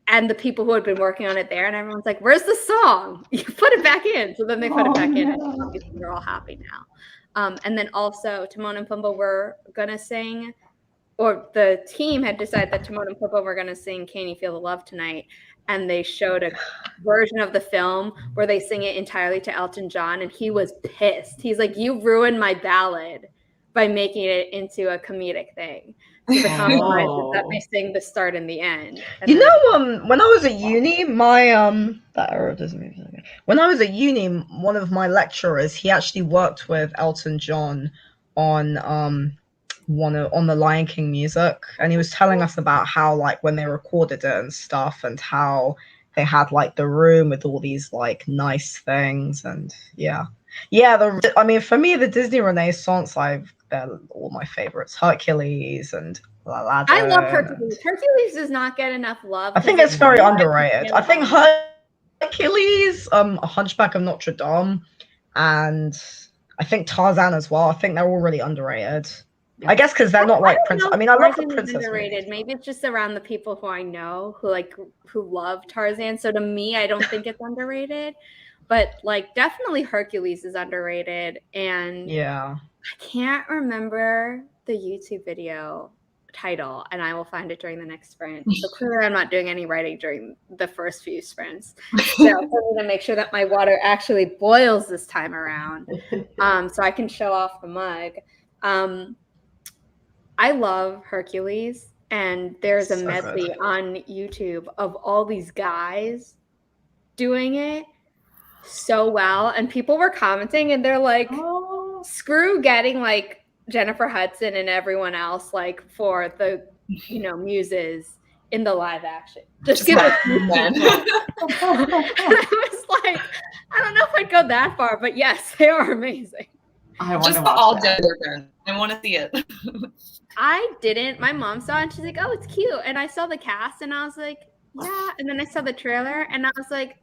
and the people who had been working on it there, and everyone's like, where's the song? You put it back in. So then they put it back in, and obviously they're all happy now. And then also Timon and Pumbaa were gonna sing, or the team had decided that Timon and Pumbaa were gonna sing Can You Feel the Love Tonight, and they showed a version of the film where they sing it entirely to Elton John, and he was pissed. He's like, you ruined my ballad by making it into a comedic thing. So the compromise is that they sing the start and the end. And when I was at uni, that era doesn't mean something. When I was at uni, one of my lecturers, he actually worked with Elton John on the Lion King music, and he was telling us about how like when they recorded it and stuff, and how they had like the room with all these like nice things, and Yeah, I mean, for me, the Disney Renaissance, they're all my favorites. Hercules and Aladdin. I love Hercules. Hercules does not get enough love. I think it's very underrated. I think Hercules, Hunchback of Notre Dame, and I think Tarzan as well. I think they're all really underrated. Yeah. I guess because they're not like princess. I mean, I love the princess. Underrated. Maybe it's just around the people who I know who love Tarzan. So to me, I don't think it's underrated. But like, definitely Hercules is underrated. And yeah, I can't remember the YouTube video title, and I will find it during the next sprint. So clearly I'm not doing any writing during the first few sprints. So I'm going to make sure that my water actually boils this time around, so I can show off the mug. I love Hercules, and there's a medley on YouTube of all these guys doing it so well, and people were commenting, and they're like, screw getting like Jennifer Hudson and everyone else like for the muses in the live action. Just give it men. I was like, I don't know if I'd go that far, but yes, they are amazing. Just the all gender men. I want to see it. I didn't. My mom saw it and she's like, oh, it's cute. And I saw the cast and I was like, yeah. And then I saw the trailer and I was like,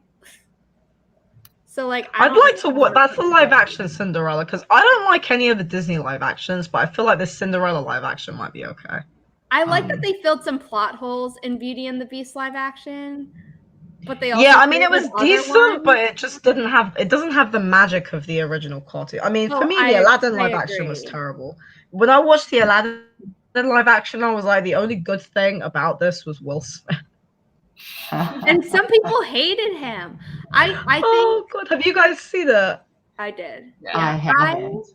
so like, I'd like to watch. That's the live action Cinderella, because I don't like any of the Disney live actions, but I feel like this Cinderella live action might be okay. I like that they filled some plot holes in Beauty and the Beast live action, but they also I mean, it was decent, but it just doesn't have the magic of the original cartoon. I mean, for me, the Aladdin live action was terrible. When I watched the Aladdin live action, I was like, the only good thing about this was Will Smith. And some people hated him. I think. Oh God, have you guys seen it? I did. Yeah. I haven't.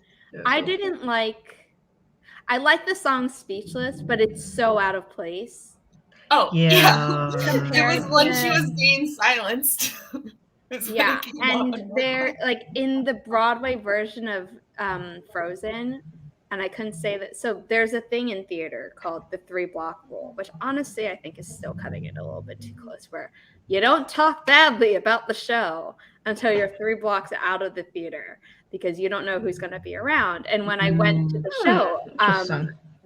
I didn't like. I like the song "Speechless," but it's so out of place. Oh yeah. It was when she was being silenced. Yeah, and they're like in the Broadway version of Frozen. And I couldn't say that. So there's a thing in theater called the 3-block rule, which honestly I think is still cutting it a little bit too close, where you don't talk badly about the show until you're 3 blocks out of the theater because you don't know who's going to be around. And when I went to the show,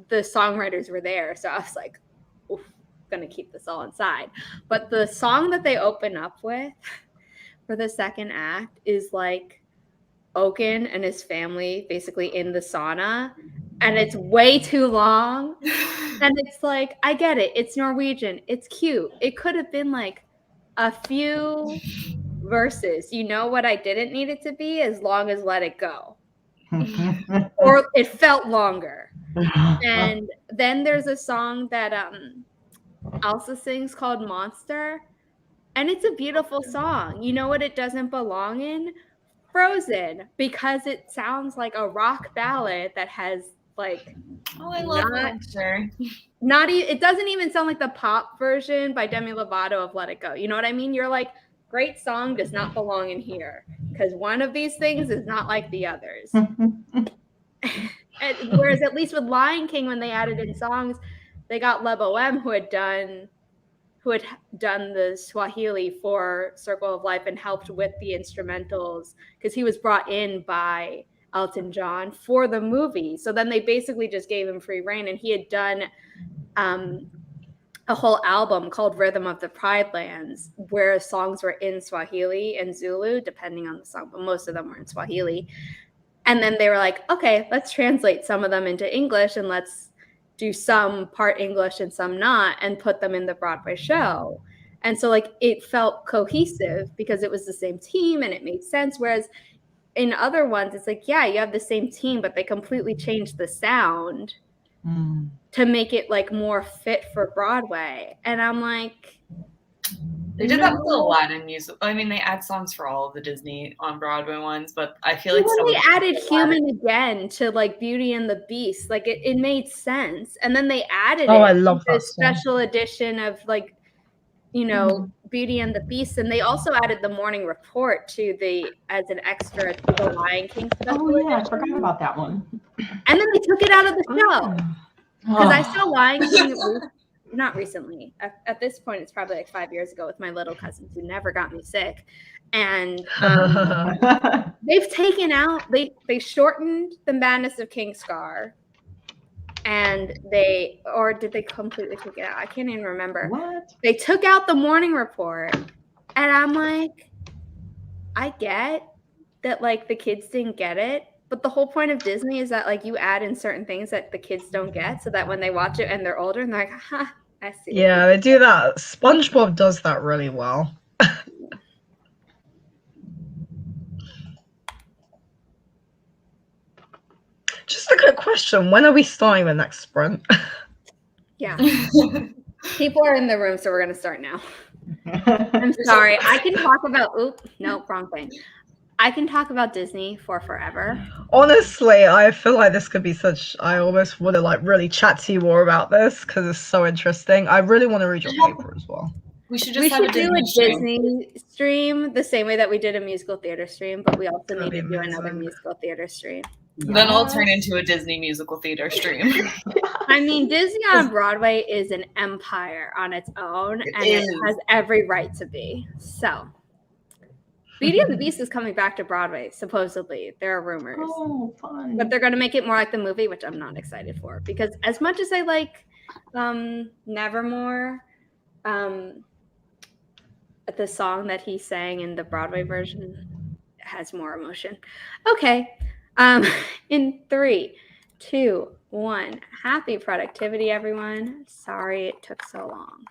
the songwriters were there. So I was like, oof, going to keep this all inside. But the song that they open up with for the second act is like Oaken and his family basically in the sauna, and it's way too long. And it's like, I get it, it's Norwegian, it's cute, it could have been like a few verses, what I didn't need it to be, as long as Let It Go. Or it felt longer. And then there's a song that Elsa sings called Monster, and it's a beautiful song. You know what it doesn't belong in? Frozen, because it sounds like a rock ballad that has like I love Monster. It doesn't even sound like the pop version by Demi Lovato of Let It Go. You know what I mean? You're like, great song does not belong in here because one of these things is not like the others. Whereas at least with Lion King, when they added in songs, they got Le Bohème, who had done the Swahili for Circle of Life and helped with the instrumentals, because he was brought in by Elton John for the movie. So then they basically just gave him free reign, and he had done a whole album called Rhythm of the Pride Lands, where songs were in Swahili and Zulu, depending on the song, but most of them were in Swahili. And then they were like, okay, let's translate some of them into English and let's do some part English and some not, and put them in the Broadway show. And so like it felt cohesive because it was the same team and it made sense. Whereas in other ones, it's like, yeah, you have the same team, but they completely changed the sound to make it like more fit for Broadway. And I'm like, they did that with the Aladdin music. I mean, they add songs for all of the Disney on Broadway ones, but I feel like they added Human again to like Beauty and the Beast. Like it made sense. And then they added I love that special edition of like, Beauty and the Beast. And they also added the Morning Report as an extra to the Lion King special edition. I forgot about that one. And then they took it out of the show. Because I saw Lion King not recently. At this point, it's probably like 5 years ago with my little cousins who never got me sick. And they've taken out, they shortened The Madness of King Scar. And or did they completely take it out? I can't even remember. What? They took out The Morning Report. And I'm like, I get that like the kids didn't get it. But the whole point of Disney is that like you add in certain things that the kids don't get so that when they watch it and they're older and they're like, ha, I see. Yeah, they do that. SpongeBob does that really well. Just a quick question. When are we starting the next sprint? Yeah. People are in the room, so we're going to start now. I'm sorry. I can talk about, no, wrong thing. I can talk about Disney for forever. Honestly, I feel like this could be I almost want to like really chat to you more about this because it's so interesting. I really want to read your paper as well. We should do a Disney stream the same way that we did a musical theater stream, but we also need to do another musical theater stream. Yes. Then I'll turn into a Disney musical theater stream. I mean, Disney on Broadway is an empire on its own, and it has every right to be. So, Beauty and the Beast is coming back to Broadway, supposedly. There are rumors. Oh, fun. But they're going to make it more like the movie, which I'm not excited for. Because as much as I like Nevermore, the song that he sang in the Broadway version has more emotion. Okay. In 3, 2, 1. Happy productivity, everyone. Sorry it took so long.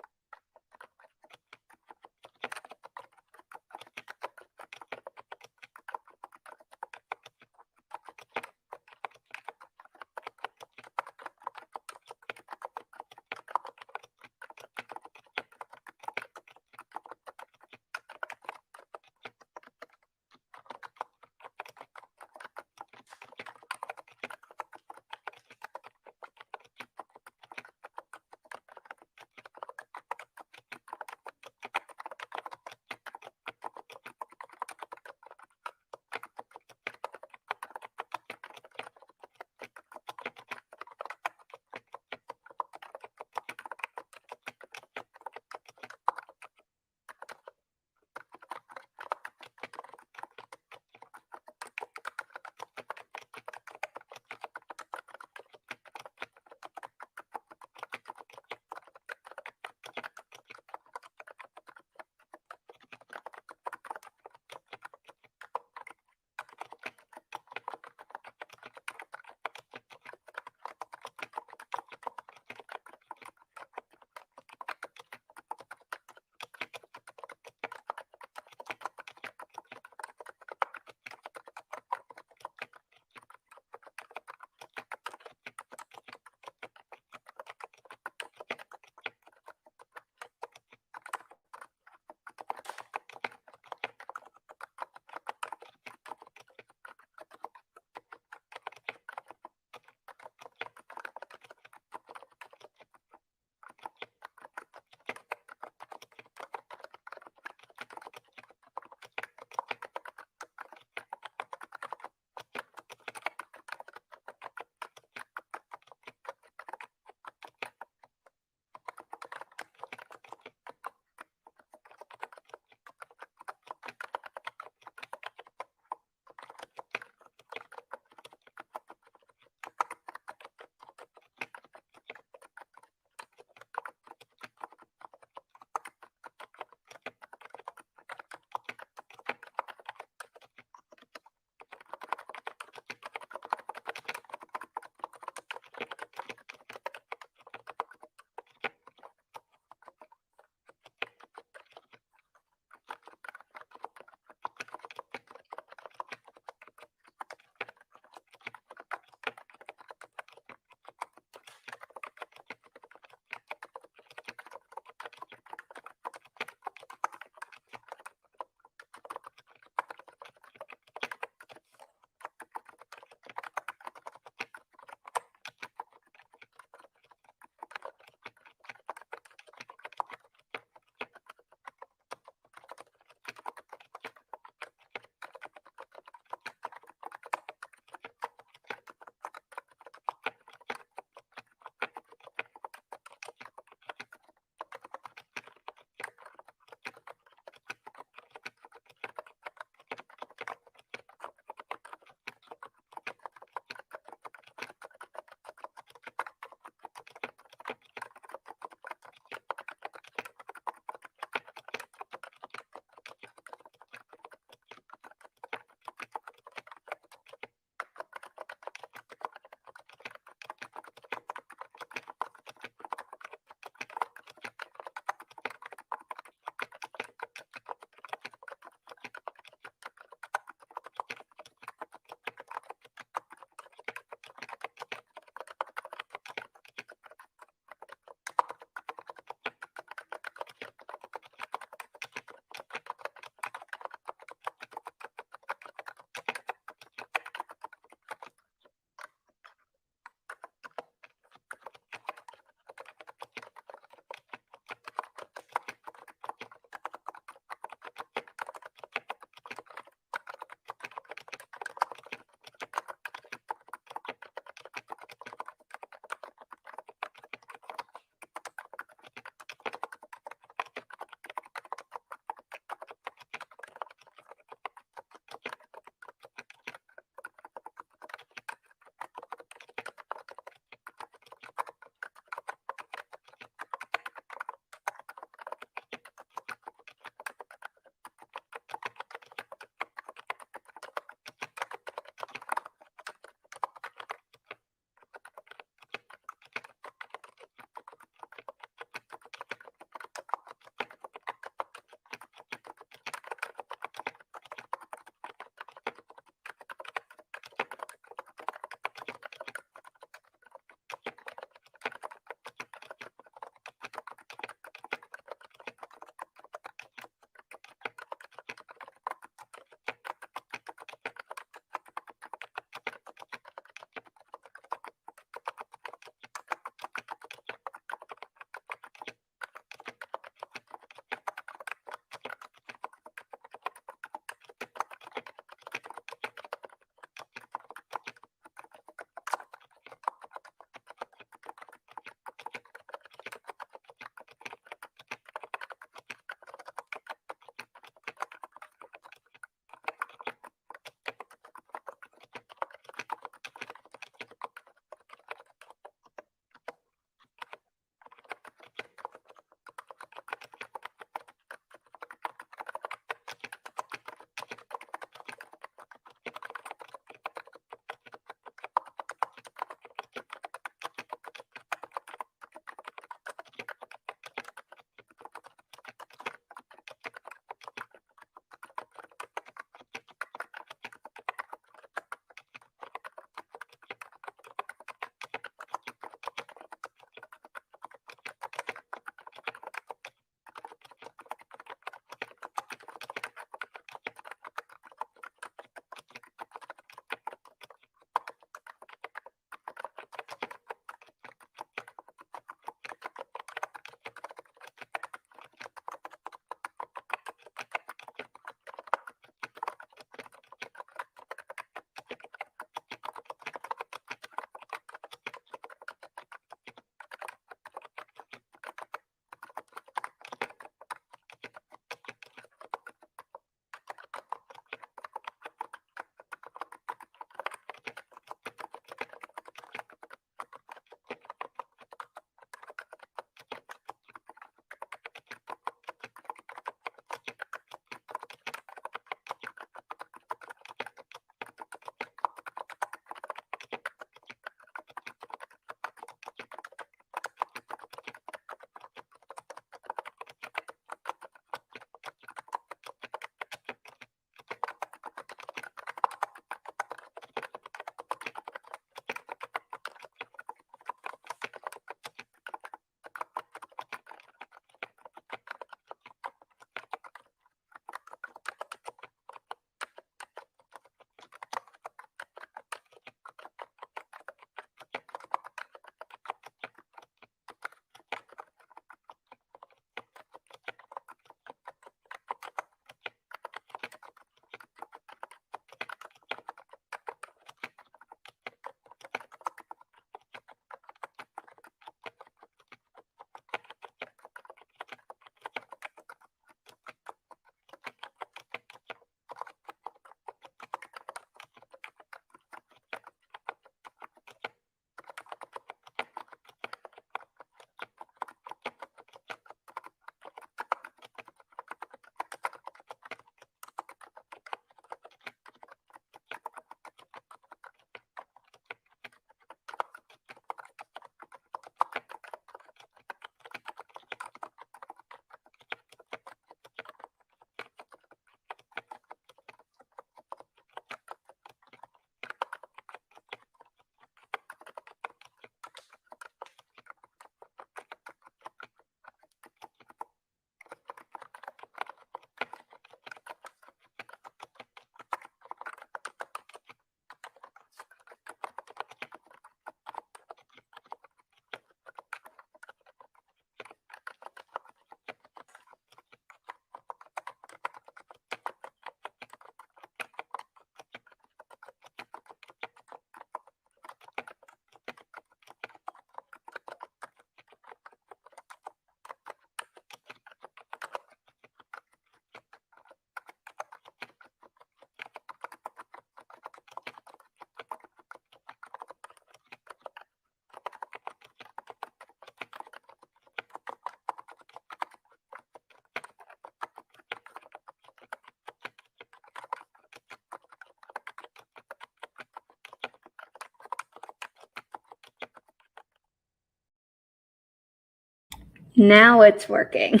Now it's working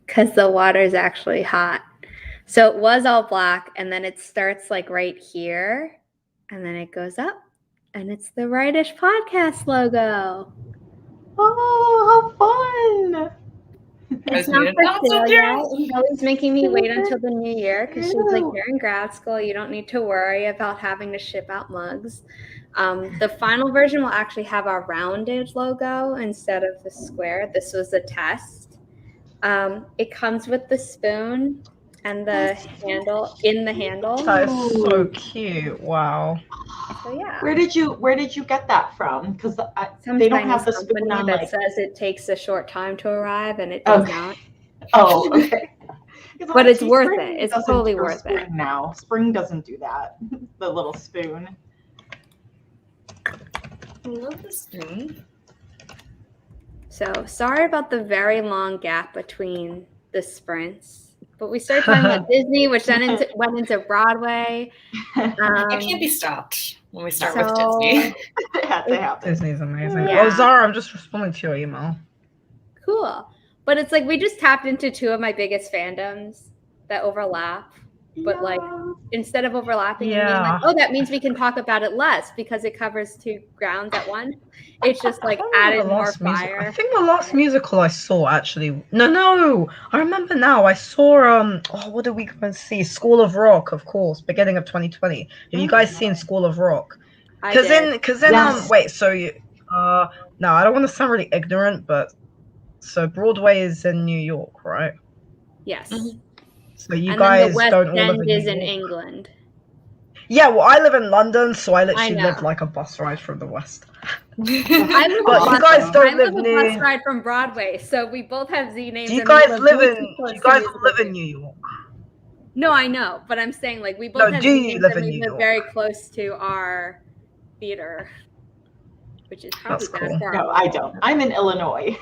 because the water's actually hot. So it was all black, and then it starts like right here, and then it goes up, and it's the Rightish podcast logo. Oh, how fun! It's not for sale yet. Kelly's making me wait until the new year because she's like, you're in grad school. You don't need to worry about having to ship out mugs. The final version will actually have a rounded logo instead of the square. This was a test. It comes with the spoon and the handle in the handle. That is so cute. Wow. So yeah. Where did you get that from? Because they don't have the spoon on that like says it takes a short time to arrive, and it does not. Oh, okay. But it's worth it. It's totally worth it. Now, Spring doesn't do that. The little spoon. I love the spoon. So sorry about the very long gap between the sprints, but we started talking about Disney, which then went into Broadway. It can't be stopped when we start with Disney. It had to happen. Disney's amazing. Yeah. Oh, Zara, I'm just responding to your email. Cool. But it's like we just tapped into two of my biggest fandoms that overlap. But like instead of overlapping and being like, oh, that means we can talk about it less because it covers two grounds at once. It's just like added more fire. I think the last musical I saw actually no, I remember now. I saw what did we go and see? School of Rock, of course, beginning of 2020. Have you guys seen School of Rock? Because then Yes. wait, so you no, I don't want to sound really ignorant, but so Broadway is in New York, right? Yes. Mm-hmm. So you and guys then the West don't all live End in is New in York. England. Yeah, well, I live in London, so I literally know. live like a bus ride from the West. I live But you guys don't live a near. bus ride from Broadway, so we both have Z names. Do you and we guys live both in? too close Do you to guys musical live in theater. New York? No, I know, but I'm saying like we both No, have do Z you names live and in we New live York? very close to our theater, which is probably That's bad cool. for No, our I don't. I'm in Illinois.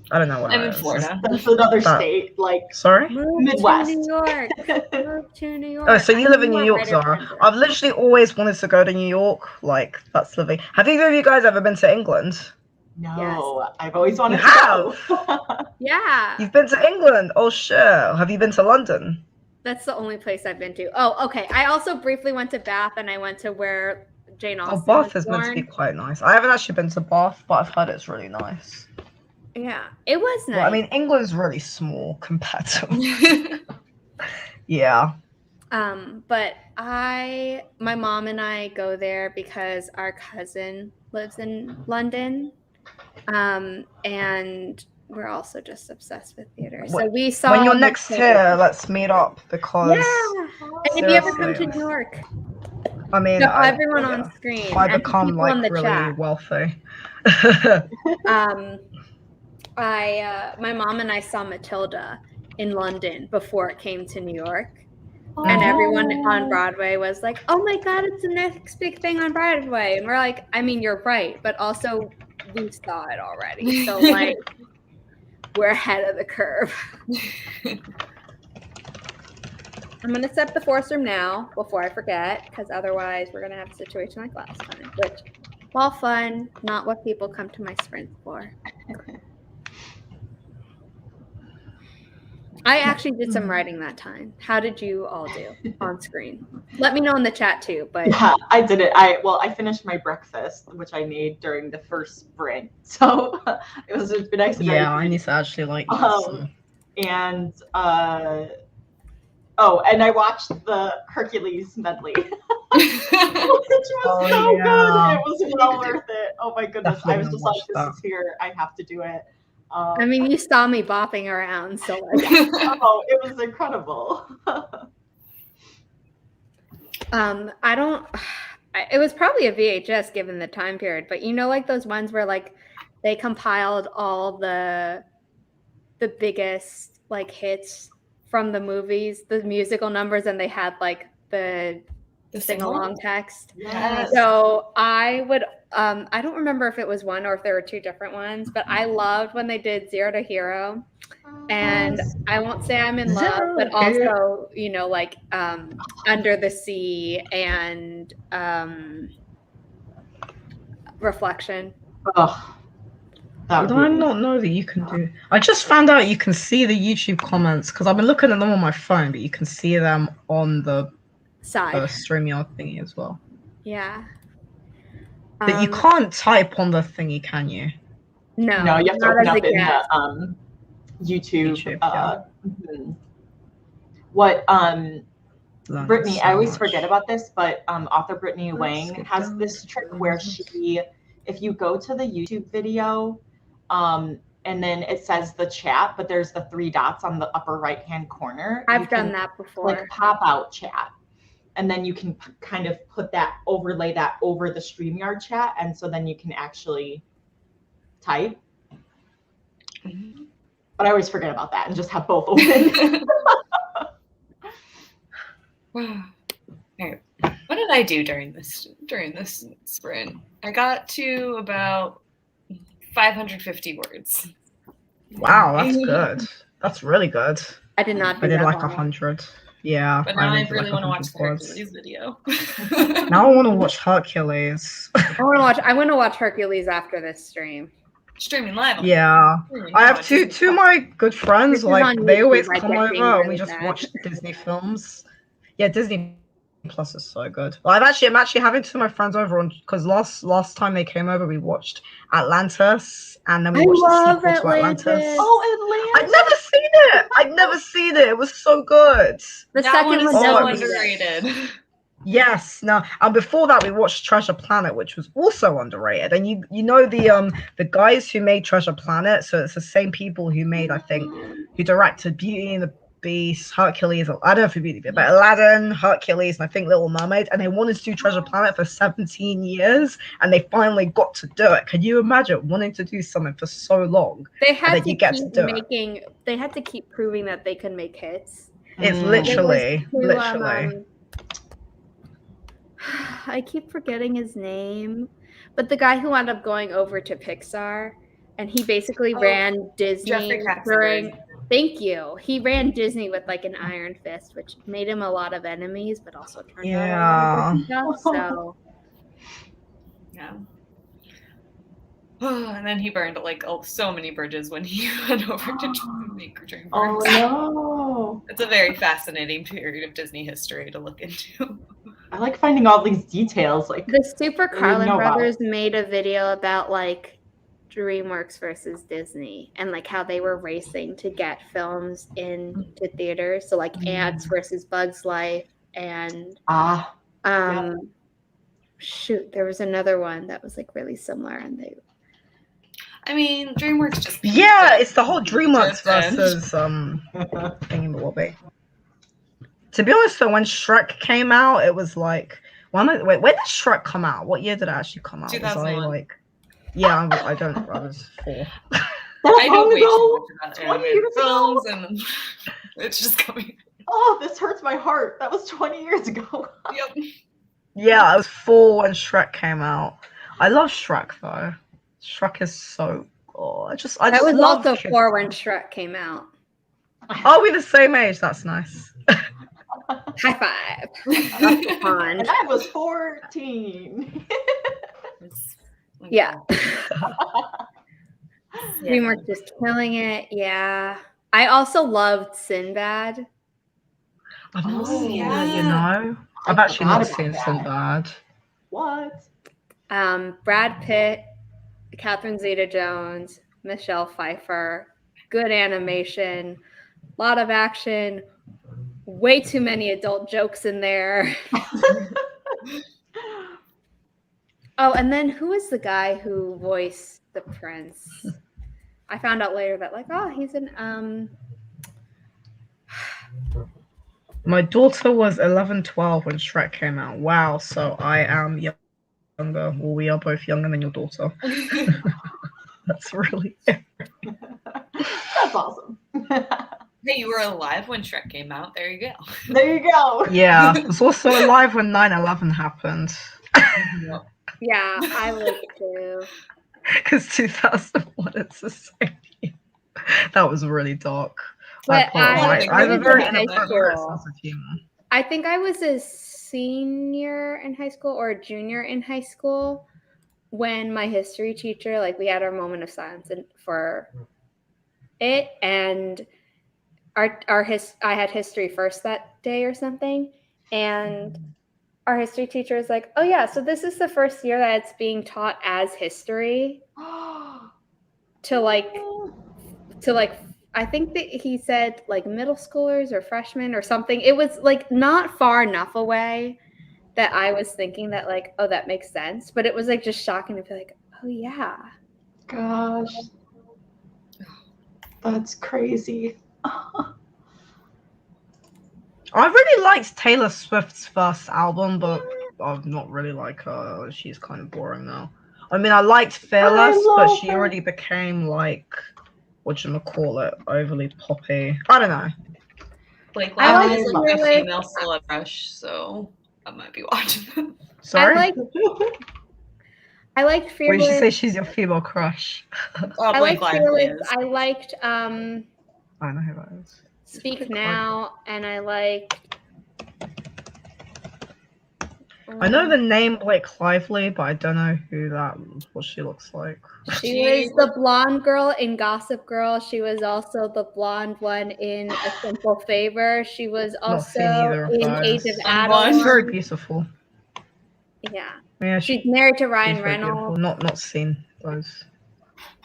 I don't know what I'm that in is. Florida. That's another state. Like, Sorry? Move Midwest. to New York. Move to New York. Oh, so you I live in know New a York, writer Zara. friend. I've literally always wanted to go to New York. Like, that's living. Have either of you guys ever been to England? no, I've always wanted You to go. Yeah. You've been to England? Oh, shit. Have you been to London? That's the only place I've been to. Oh, okay. I also briefly went to Bath, and I went to where Jane Austen Oh, Bath was is meant to be born. quite nice. I haven't actually been to Bath, but I've heard it's really nice. Yeah, it was nice. Well, I mean, England's really small compared to. Yeah. But my mom and I go there because our cousin lives in London. And we're also just obsessed with theater. So we saw When you're next here, let's meet up because. Yeah. And if you ever come to seriously. New York, I mean, so everyone on screen. if I and become people in like the really chat. wealthy. My mom and I saw Matilda in London before it came to New York. And everyone on Broadway was like, oh my God, it's the next big thing on Broadway. And we're like, I mean, you're right, but also we saw it already. So like we're ahead of the curve. I'm going to set the force room now before I forget, because otherwise we're going to have a situation like last time, which, while fun, not what people come to my sprint for. I actually did some writing that time. How did you all do on screen? Let me know in the chat too. But yeah, I did it. I finished my breakfast, which I made during the first sprint. So it was a nice. Yeah, I need to actually like. And and I watched the Hercules medley, which was so good. It was well worth it. Oh my goodness! Definitely I was just like, that. this is here. I have to do it. I mean, you saw me bopping around, so like, it was incredible. It was probably a VHS given the time period, but you know, like those ones where like they compiled all the biggest like hits from the movies, the musical numbers, and they had like the sing along text. Yes. So I would I don't remember if it was one or if there were two different ones, but I loved when they did Zero to Hero. And I won't say I'm in love, but also, you know, like Under the Sea and Reflection. Oh. That Did would I be not know that you can do? I just found out you can see the YouTube comments because I've been looking at them on my phone, but you can see them on the Side. StreamYard thingy as well. Yeah. But you can't type on the thingy, can you? No, you have to not open as up a in guest. the YouTube. yeah. What Learning Brittany, so I always much. forget about this, but author Brittany Wang skip has down this to trick where she, if you go to the YouTube video, and then it says the chat, but there's the 3 dots on the upper right-hand corner. I've done that before. Like pop out chat. And then you can kind of overlay that over the StreamYard chat. And so then you can actually type. But I always forget about that and just have both open. Right. What did I do during this sprint? I got to about 550 words. Wow, that's good. That's really good. I did not. I did like 100. Yeah. But now I did really like want to watch the 100 Hercules video. Now I want to watch Hercules. I want to watch Hercules after this stream. Streaming live. Yeah. I have two of my good friends, This is like on they YouTube, always I come get over being and we really just bad. watch Disney films. Yeah, Disney Plus is so good. Well, I'm actually having two of my friends over on because last time they came over we watched Atlantis and then we watched the sequel to Atlantis. Oh, Atlantis! I'd never seen it. It was so good. The that second one is one so definitely underrated. Yes, no, and before that we watched Treasure Planet, which was also underrated. And you know the guys who made Treasure Planet, so it's the same people who made, I think, who directed Beauty and the Beast, Hercules. I don't know if Beauty, but Aladdin, Hercules, and I think Little Mermaid. And they wanted to do Treasure Planet for 17 years, and they finally got to do it. Can you imagine wanting to do something for so long? They had to keep making. They had to keep proving that they could make hits. It's literally. I keep forgetting his name, but the guy who wound up going over to Pixar, and he basically ran Disney during. Thank you. He ran Disney with like an iron fist, which made him a lot of enemies, but also turned out a lot of good stuff. So, yeah. And then he burned like so many bridges when he went over to make DreamWorks. Oh no! It's a very fascinating period of Disney history to look into. I like finding all these details. Like the Super Carlin brothers made a video about like DreamWorks versus Disney and like how they were racing to get films into theaters. So like Ants versus Bugs Life and shoot, there was another one that was like really similar and they. I mean, DreamWorks just it's the whole DreamWorks versus thingy-bobby. To be honest, though, when Shrek came out, it was like, when did Shrek come out? What year did it actually come out? 2001. I was 4. I know way too much about animated films, and it's just coming. Oh, this hurts my heart. That was 20 years ago. Yep. Yeah, I was 4 when Shrek came out. I love Shrek though. Shrek is so good. I was also 4 when Shrek came out. Oh, we're the same age. That's nice. High five. That's fun. And I was 14. Yeah. DreamWorks just killing it. Yeah. I also loved Sinbad. I've not seen it, you know. I've actually not seen Sinbad. What? Brad Pitt, Catherine Zeta-Jones, Michelle Pfeiffer, good animation, a lot of action, way too many adult jokes in there. Oh, and then who is the guy who voiced the prince? I found out later that he's in My daughter was 11, 12 when Shrek came out. Wow, so I am younger. Well, we are both younger than your daughter. That's really That's awesome. Hey, you were alive when Shrek came out. There you go. There you go. Yeah, I was also alive when 9/11 happened. Yeah, I was too. Because 2001, it's the same year. That was really dark. But I have a very inappropriate sense of humor. I think I was a senior in high school or a junior in high school when my history teacher, like, we had our moment of silence for it, and I had history first that day or something, and our history teacher was like, "Oh yeah, so this is the first year that it's being taught as history to like I think that he said like middle schoolers or freshmen or something. It was like not far enough away that I was thinking that like, oh, that makes sense, but it was like just shocking to be like, oh yeah." Gosh. That's crazy. I really liked Taylor Swift's first album, but I'm not really like her. She's kind of boring now. I mean, I liked Fearless, but she already became like, whatchamacallit, overly poppy. I don't know. Like I Lively like is like a Fearless. female celeb crush, so I might be watching them. Sorry? I liked Fearless. What did you say she's your female crush? I liked Lively Fearless. is. I liked I don't know who that is. Speak Now, and I liked. I know the name Blake Lively, but I don't know what she looks like. She was the blonde girl in Gossip Girl. She was also the blonde one in A Simple Favor. She was also in Age of Adeline. Very beautiful. Yeah. She's married to Ryan Reynolds. Not seen those.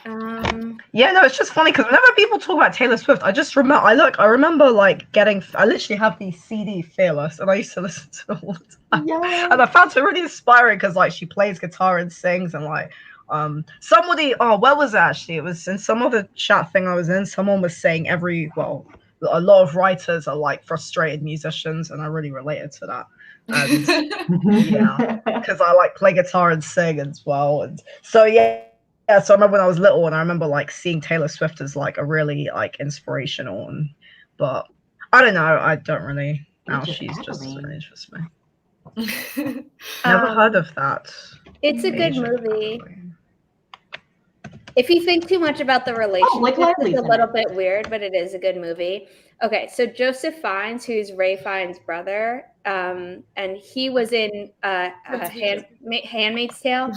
Yeah, no, it's just funny because whenever people talk about Taylor Swift, I just remember. I remember like I literally have the CD Fearless, and I used to listen to it all the time. Yeah. And I found it really inspiring because like she plays guitar and sings, and like where was it actually? It was in some other chat thing I was in. Someone was saying a lot of writers are like frustrated musicians, and I really related to that. And yeah, because I like play guitar and sing as well, and so yeah. Yeah, so I remember when I was little, and I remember like seeing Taylor Swift as like a really like inspirational, but I don't know. I don't really. Now she's just really interests me. Never heard of that. It's a good movie. If you think too much about the relationship, it's a little bit weird, but it is a good movie. Okay, so Joseph Fiennes, who's Ray Fiennes' brother, and he was in Handmaid's Tale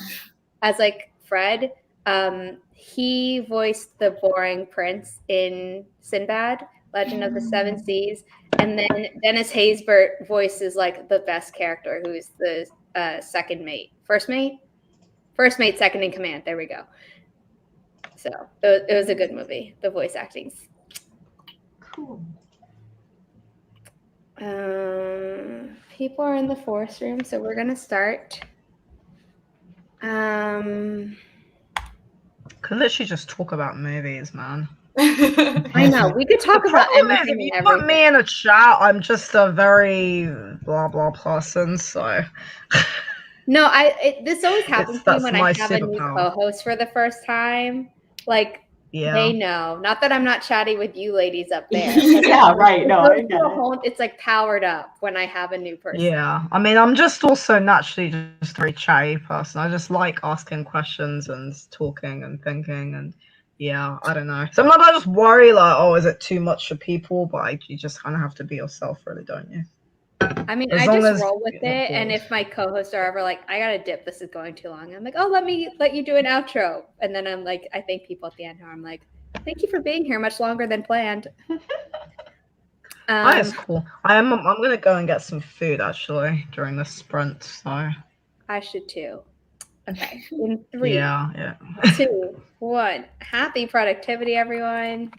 as like Fred. He voiced the boring prince in Sinbad, Legend of the Seven Seas, and then Dennis Haysbert voices like the best character, who's the first mate, second in command. There we go. So it was a good movie. The voice acting's cool. People are in the forest room, so we're gonna start. Could literally just talk about movies, man. I know, we could talk about anything. If you put me in a chat, I'm just a very blah blah person. So no, this always happens to me when I have a new co-host for the first time. Like, they know. Not that I'm not chatty with you ladies up there. Yeah, right. No, I get it. It's like powered up when I have a new person. Yeah, I mean, I'm just also naturally just a very chatty person. I just like asking questions and talking and thinking, and yeah, I don't know. Sometimes I just worry like, oh, is it too much for people? But you just kind of have to be yourself, really, don't you? I mean, I just roll with it, and if my co-hosts are ever like, I gotta dip, this is going too long, I'm like, oh, let you do an outro, and then I'm like, I thank people at the end, I'm like, thank you for being here much longer than planned. That is cool. I'm gonna go and get some food actually during this sprint, so I should too. Okay, in 3, 2, 1. Happy productivity, everyone.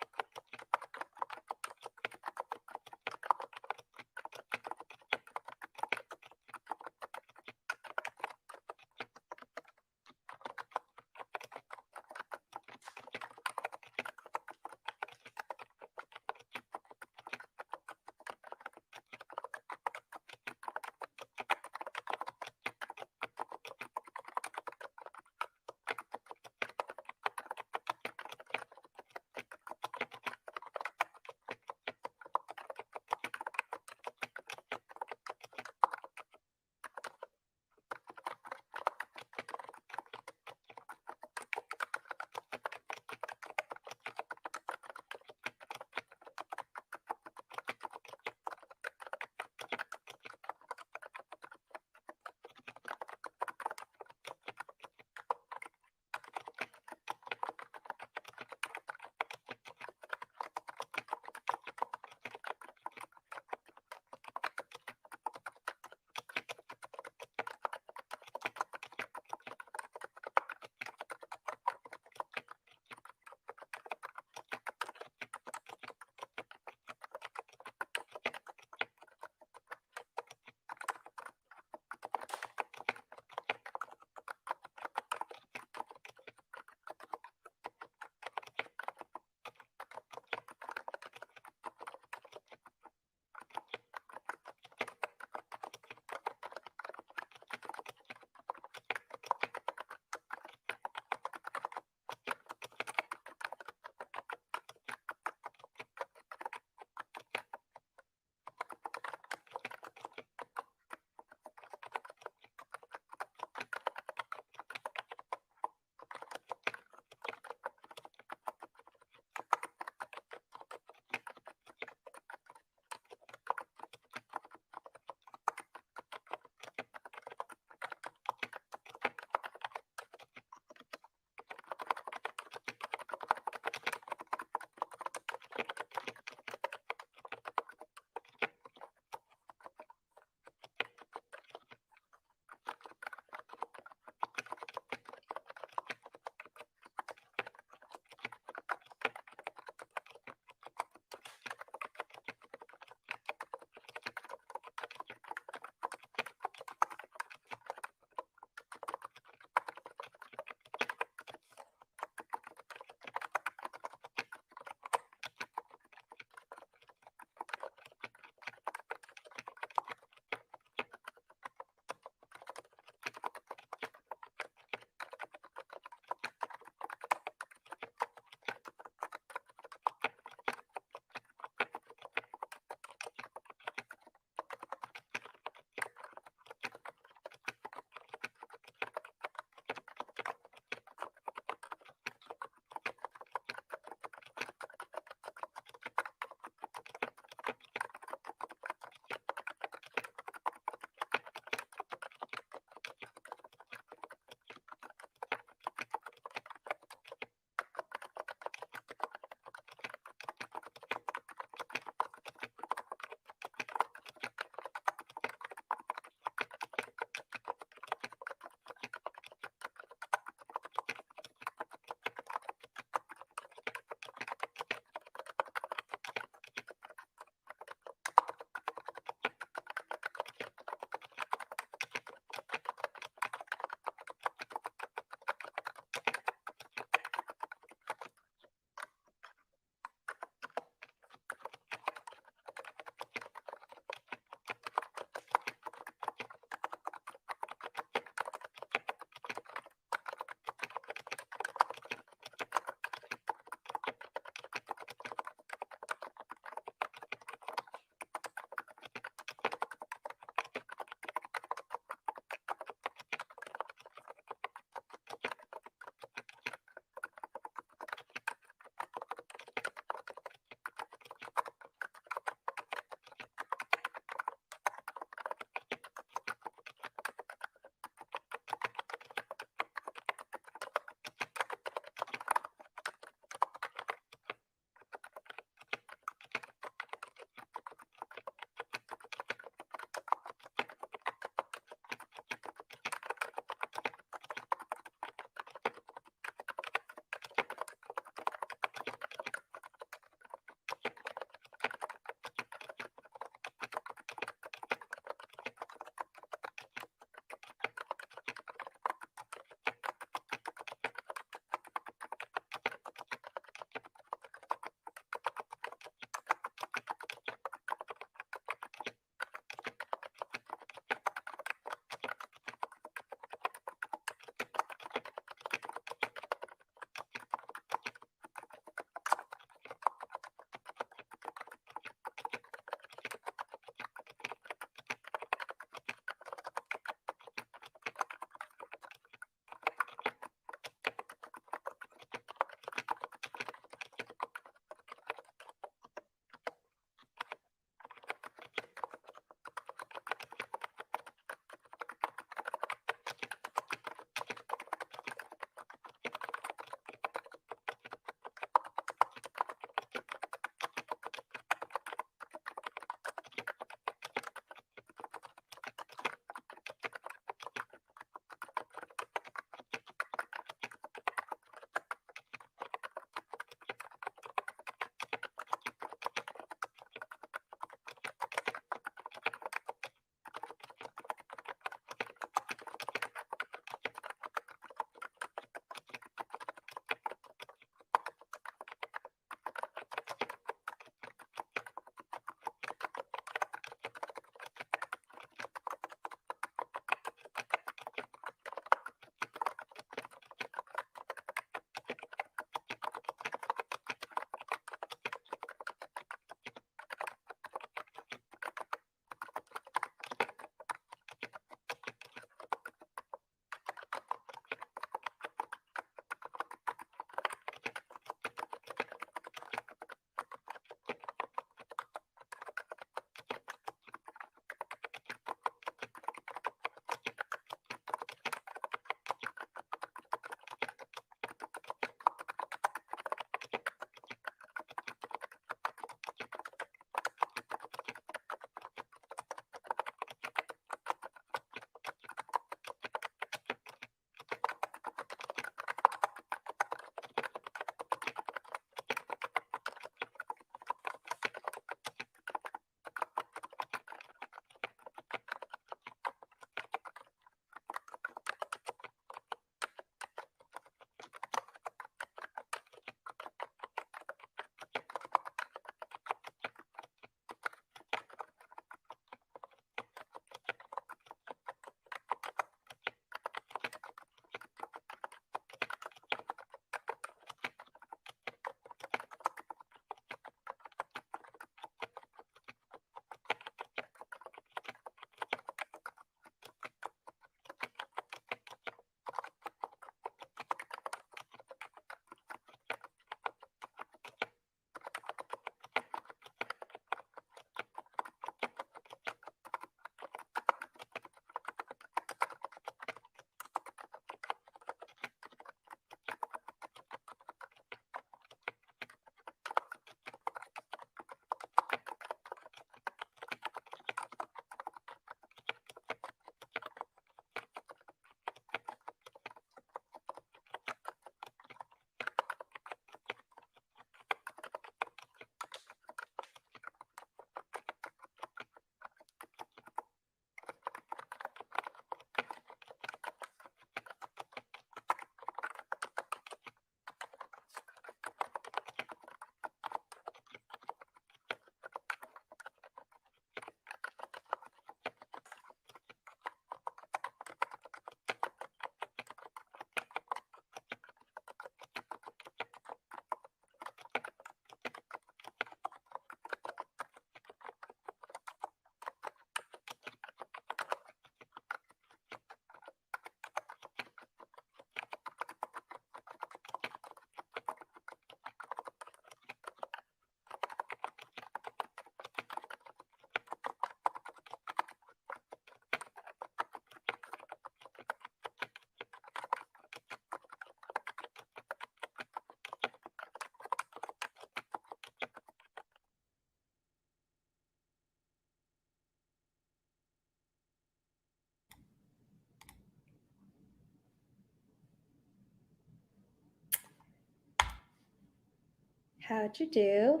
How'd you do?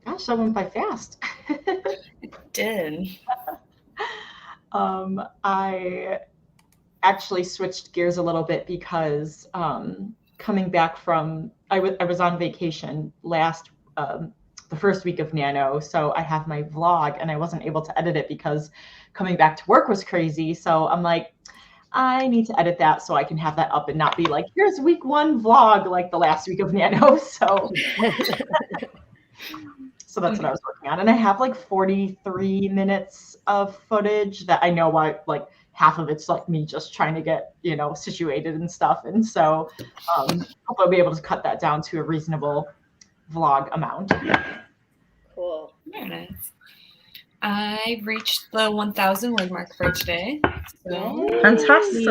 Gosh, that went by fast. Did. I actually switched gears a little bit because coming back from, I was on vacation the first week of Nano, so I have my vlog and I wasn't able to edit it because coming back to work was crazy. So I'm like, I need to edit that so I can have that up and not be like, here's week 1 vlog like the last week of Nano. So that's what I was working on. And I have like 43 minutes of footage that I know like half of it's like me just trying to get, situated and stuff. And so hopefully I'll be able to cut that down to a reasonable vlog amount. Cool. Very nice. I reached the 1,000 word mark for today. So Fantastic.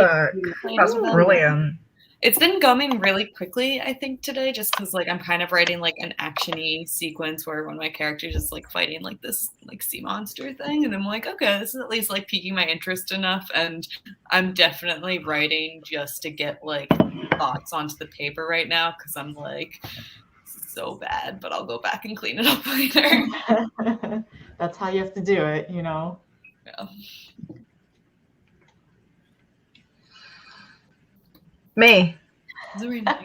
That's brilliant. it's been going really quickly, I think, today, just because like I'm kind of writing like an action-y sequence where one of my characters is like fighting like this like sea monster thing, and I'm like, okay, this is at least like piquing my interest enough, and I'm definitely writing just to get like thoughts onto the paper right now because I'm like, this is so bad, but I'll go back and clean it up later. That's how you have to do it, Yeah. Me. Zarina,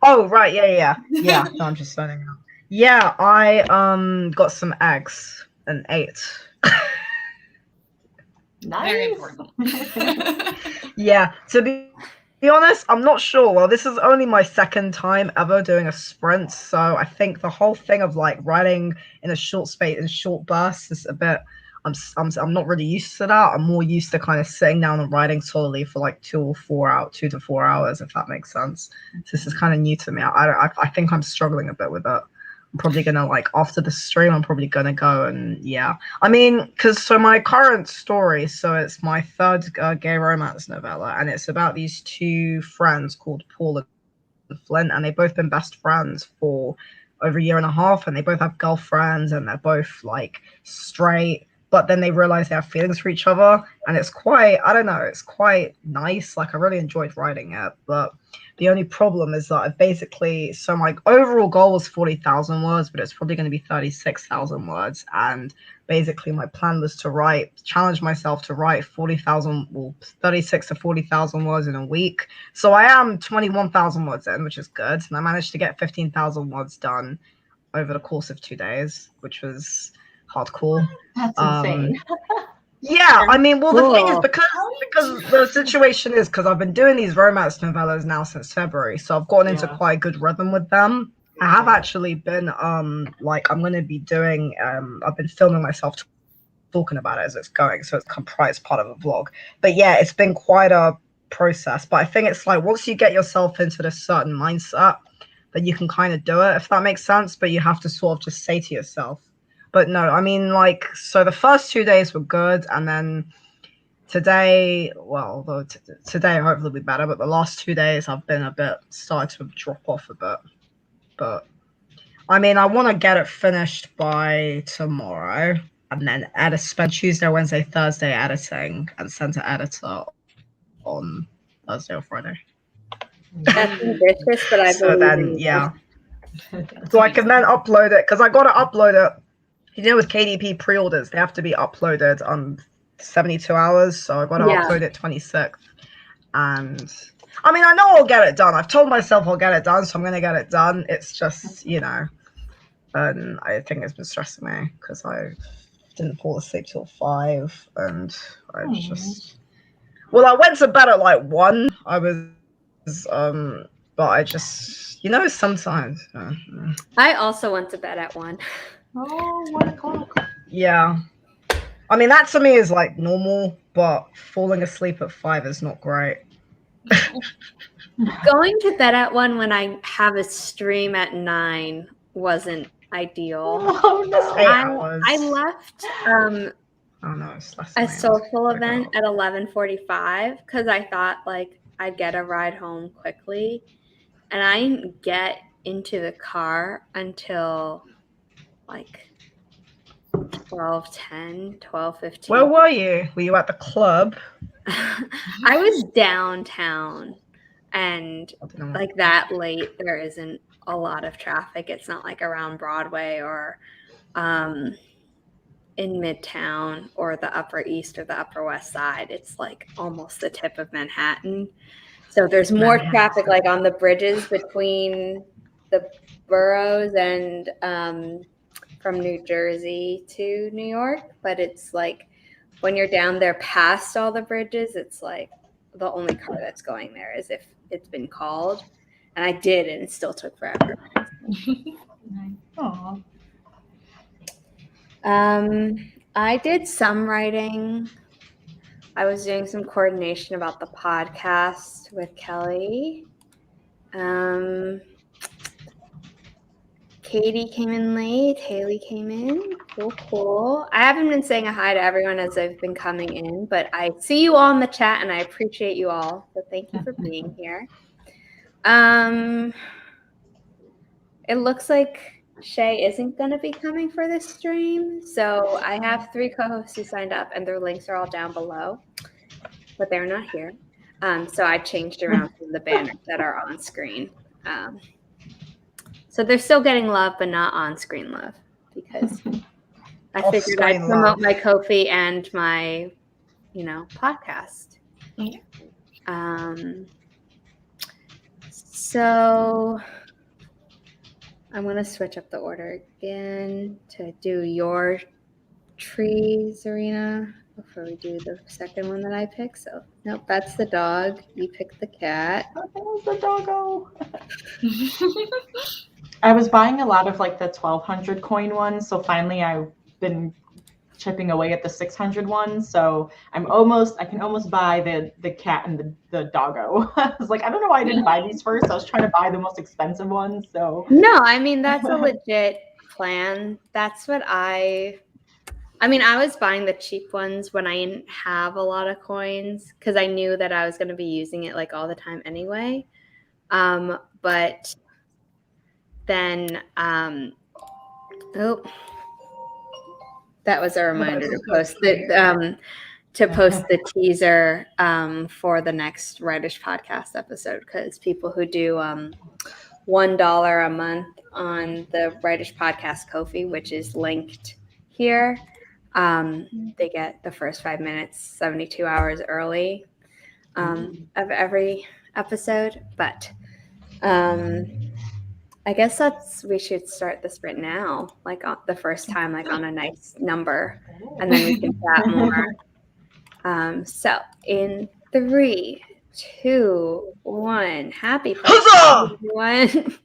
Oh, right. Yeah. No, I'm just signing out. Yeah, I got some eggs and ate. Nice. Very important. Yeah, to be honest, I'm not sure. Well, this is only my second time ever doing a sprint, so I think the whole thing of like writing in a short space in short bursts is a bit. I'm not really used to that. I'm more used to kind of sitting down and writing solely for like 2 to 4 hours, if that makes sense. So this is kind of new to me. I think I'm struggling a bit with it. I'm probably gonna like after the stream, I'm probably gonna go and I mean, so my current story, so it's my third gay romance novella, and it's about these 2 friends called Paul and Flint, and they've both been best friends for over a year and a half, and they both have girlfriends, and they're both like straight. But then they realize they have feelings for each other, and it's quite, I don't know, it's quite nice. Like I really enjoyed writing it, but the only problem is that so my overall goal was 40,000 words, but it's probably going to be 36,000 words. And basically my plan was to challenge myself to write 36 to 40,000 words in a week. So I am 21,000 words in, which is good. And I managed to get 15,000 words done over the course of 2 days, which was hardcore. That's insane. Yeah, I mean, well, the thing is because the situation is because I've been doing these romance novellas now since February, so I've gotten into quite a good rhythm with them. I have actually been like I'm going to be doing I've been filming myself talking about it as it's going, so it's comprised part of a vlog. But yeah, it's been quite a process. But I think it's like once you get yourself into this certain mindset, that you can kind of do it, if that makes sense. But you have to sort of just say to yourself. But no, I mean, like, so the first 2 days were good, and then today, well, today hopefully will be better, but the last 2 days I've been started to drop off a bit. But I mean, I want to get it finished by tomorrow, and then spend Tuesday, Wednesday, Thursday editing, and send to editor on Thursday or Friday. That's ambitious, but I so then, so I can then upload it, because I got to upload it. With KDP pre-orders, they have to be uploaded on 72 hours. So I've got to upload it 26th. And I mean, I know I'll get it done. I've told myself I'll get it done, so I'm going to get it done. It's just, and I think it's been stressing me because I didn't fall asleep till 5. And I I went to bed at like 1. I was, but I just, sometimes. I also went to bed at 1. Oh, 1 o'clock. Yeah. I mean, that to me is like normal, but falling asleep at 5 is not great. Going to bed at 1 when I have a stream at 9 wasn't ideal. Oh, no. I left it's less a social event at 11:45 because I thought like I'd get a ride home quickly, and I didn't get into the car until like 12:10, 12:15. Where were you? Were you at the club? I was downtown, and I don't know. like that late, there isn't a lot of traffic. It's not like around Broadway or in Midtown or the Upper East or the Upper West Side. It's like almost the tip of Manhattan. So there's more traffic like on the bridges between the boroughs and from New Jersey to New York. But it's like when you're down there past all the bridges, it's like the only car that's going there is if it's been called. And I did, and it still took forever. Aww. I did some writing. I was doing some coordination about the podcast with Kelly. Katie came in late. Haley came in. Cool. I haven't been saying a hi to everyone as I've been coming in, but I see you all in the chat and I appreciate you all. So thank you for being here. It looks like Shay isn't going to be coming for this stream. So I have 3 co-hosts who signed up and their links are all down below, but they're not here. So I changed around some of the banners that are on screen. So they're still getting love, but not on-screen love because I figured I'd promote my Ko-fi and my, podcast. Yeah. So I'm going to switch up the order again to do your tree, Zarina, before we do the second one that I picked. So, nope, that's the dog. You picked the cat. That was the doggo. I was buying a lot of like the 1,200 coin ones, so finally I've been chipping away at the 600 ones. So I can almost buy the cat and the doggo. I was like, I don't know why I didn't buy these first. I was trying to buy the most expensive ones. So no, I mean that's a legit plan. That's what I was buying the cheap ones when I didn't have a lot of coins because I knew that I was going to be using it like all the time anyway. But then, that was a reminder to post the teaser for the next Writish podcast episode because people who do $1 a month on the Writish podcast Ko-fi, which is linked here, they get the first 5 minutes, 72 hours early of every episode. But I guess we should start the sprint now, like the first time, like on a nice number, and then we can chat more. So in 3, 2, 1, happy Friday, everyone.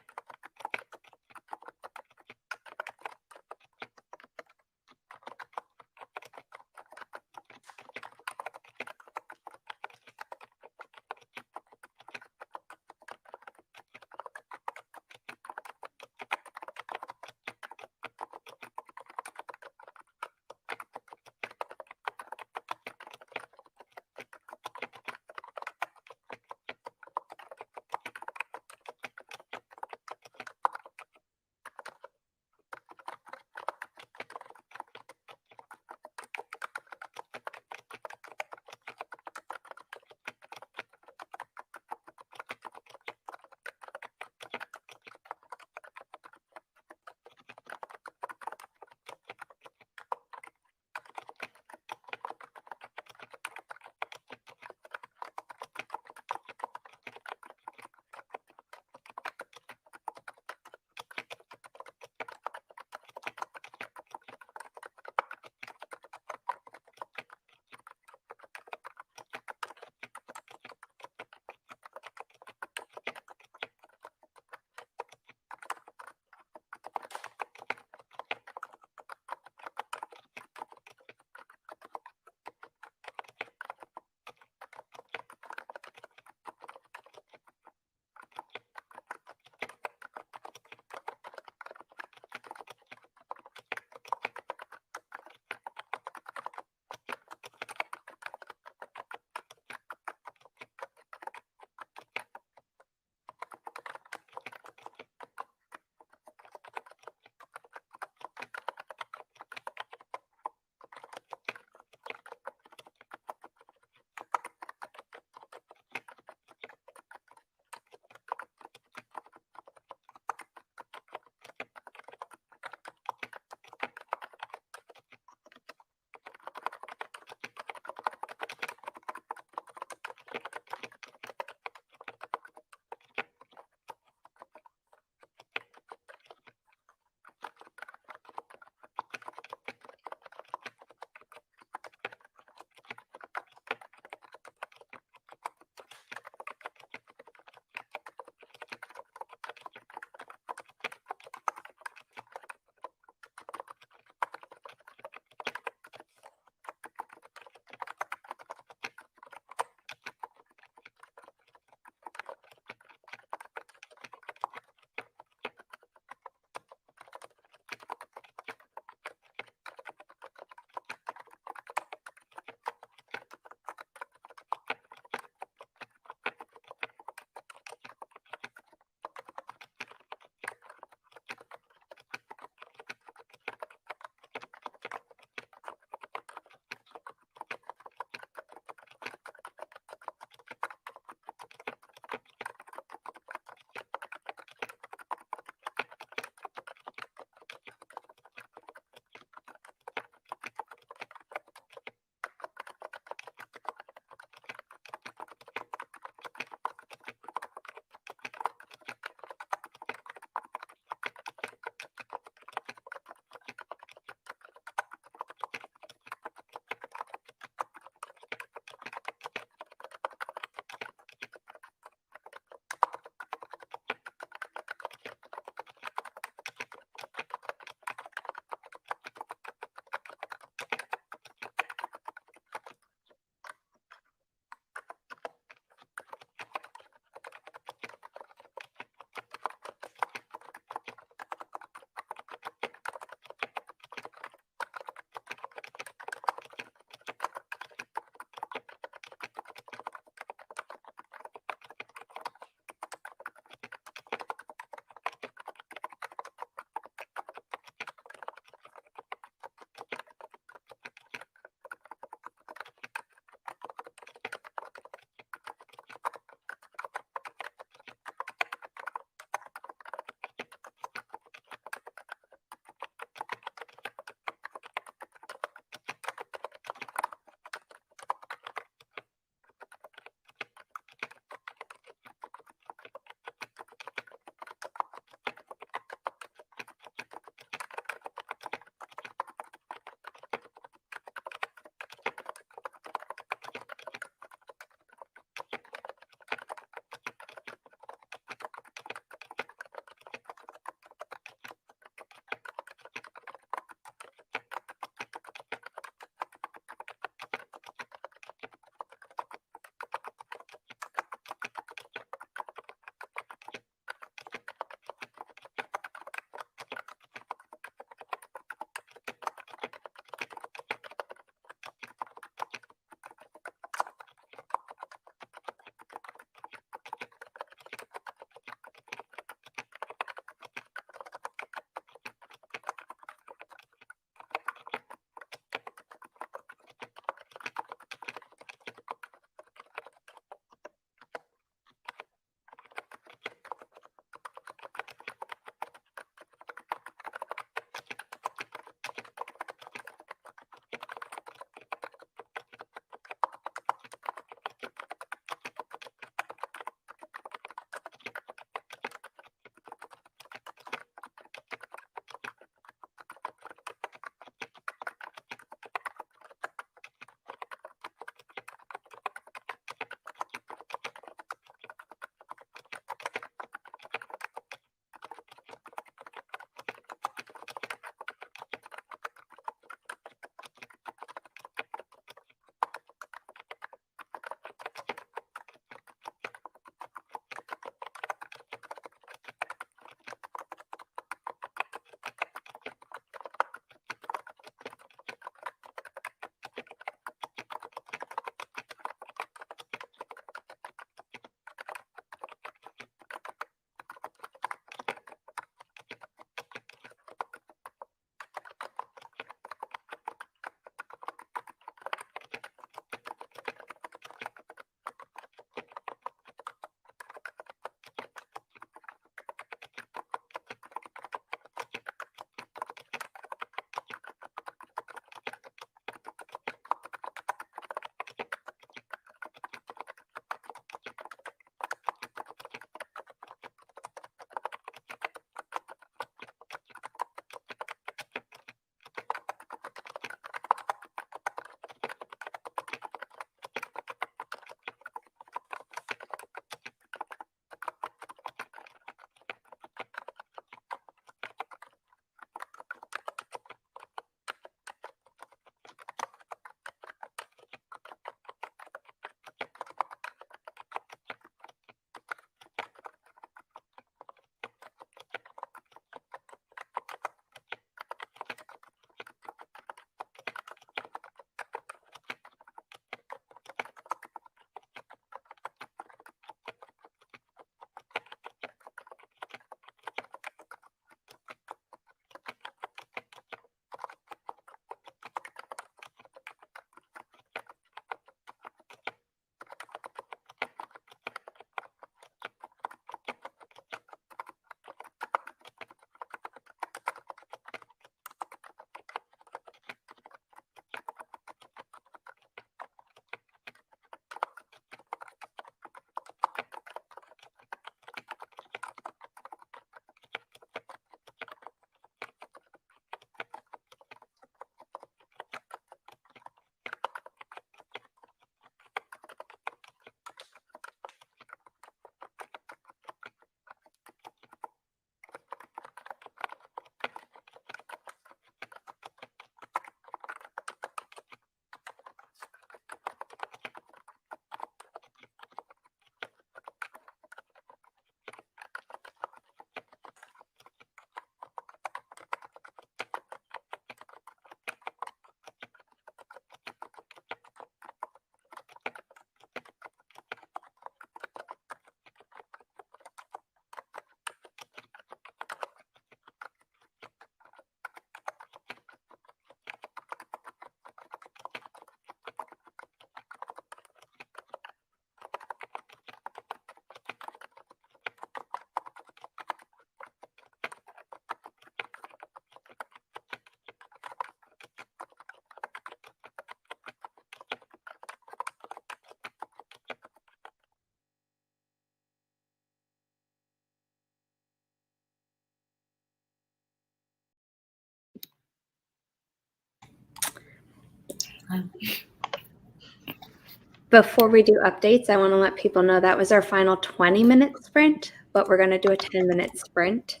Before we do updates, I want to let people know that was our final 20-minute sprint, but we're going to do a 10-minute sprint.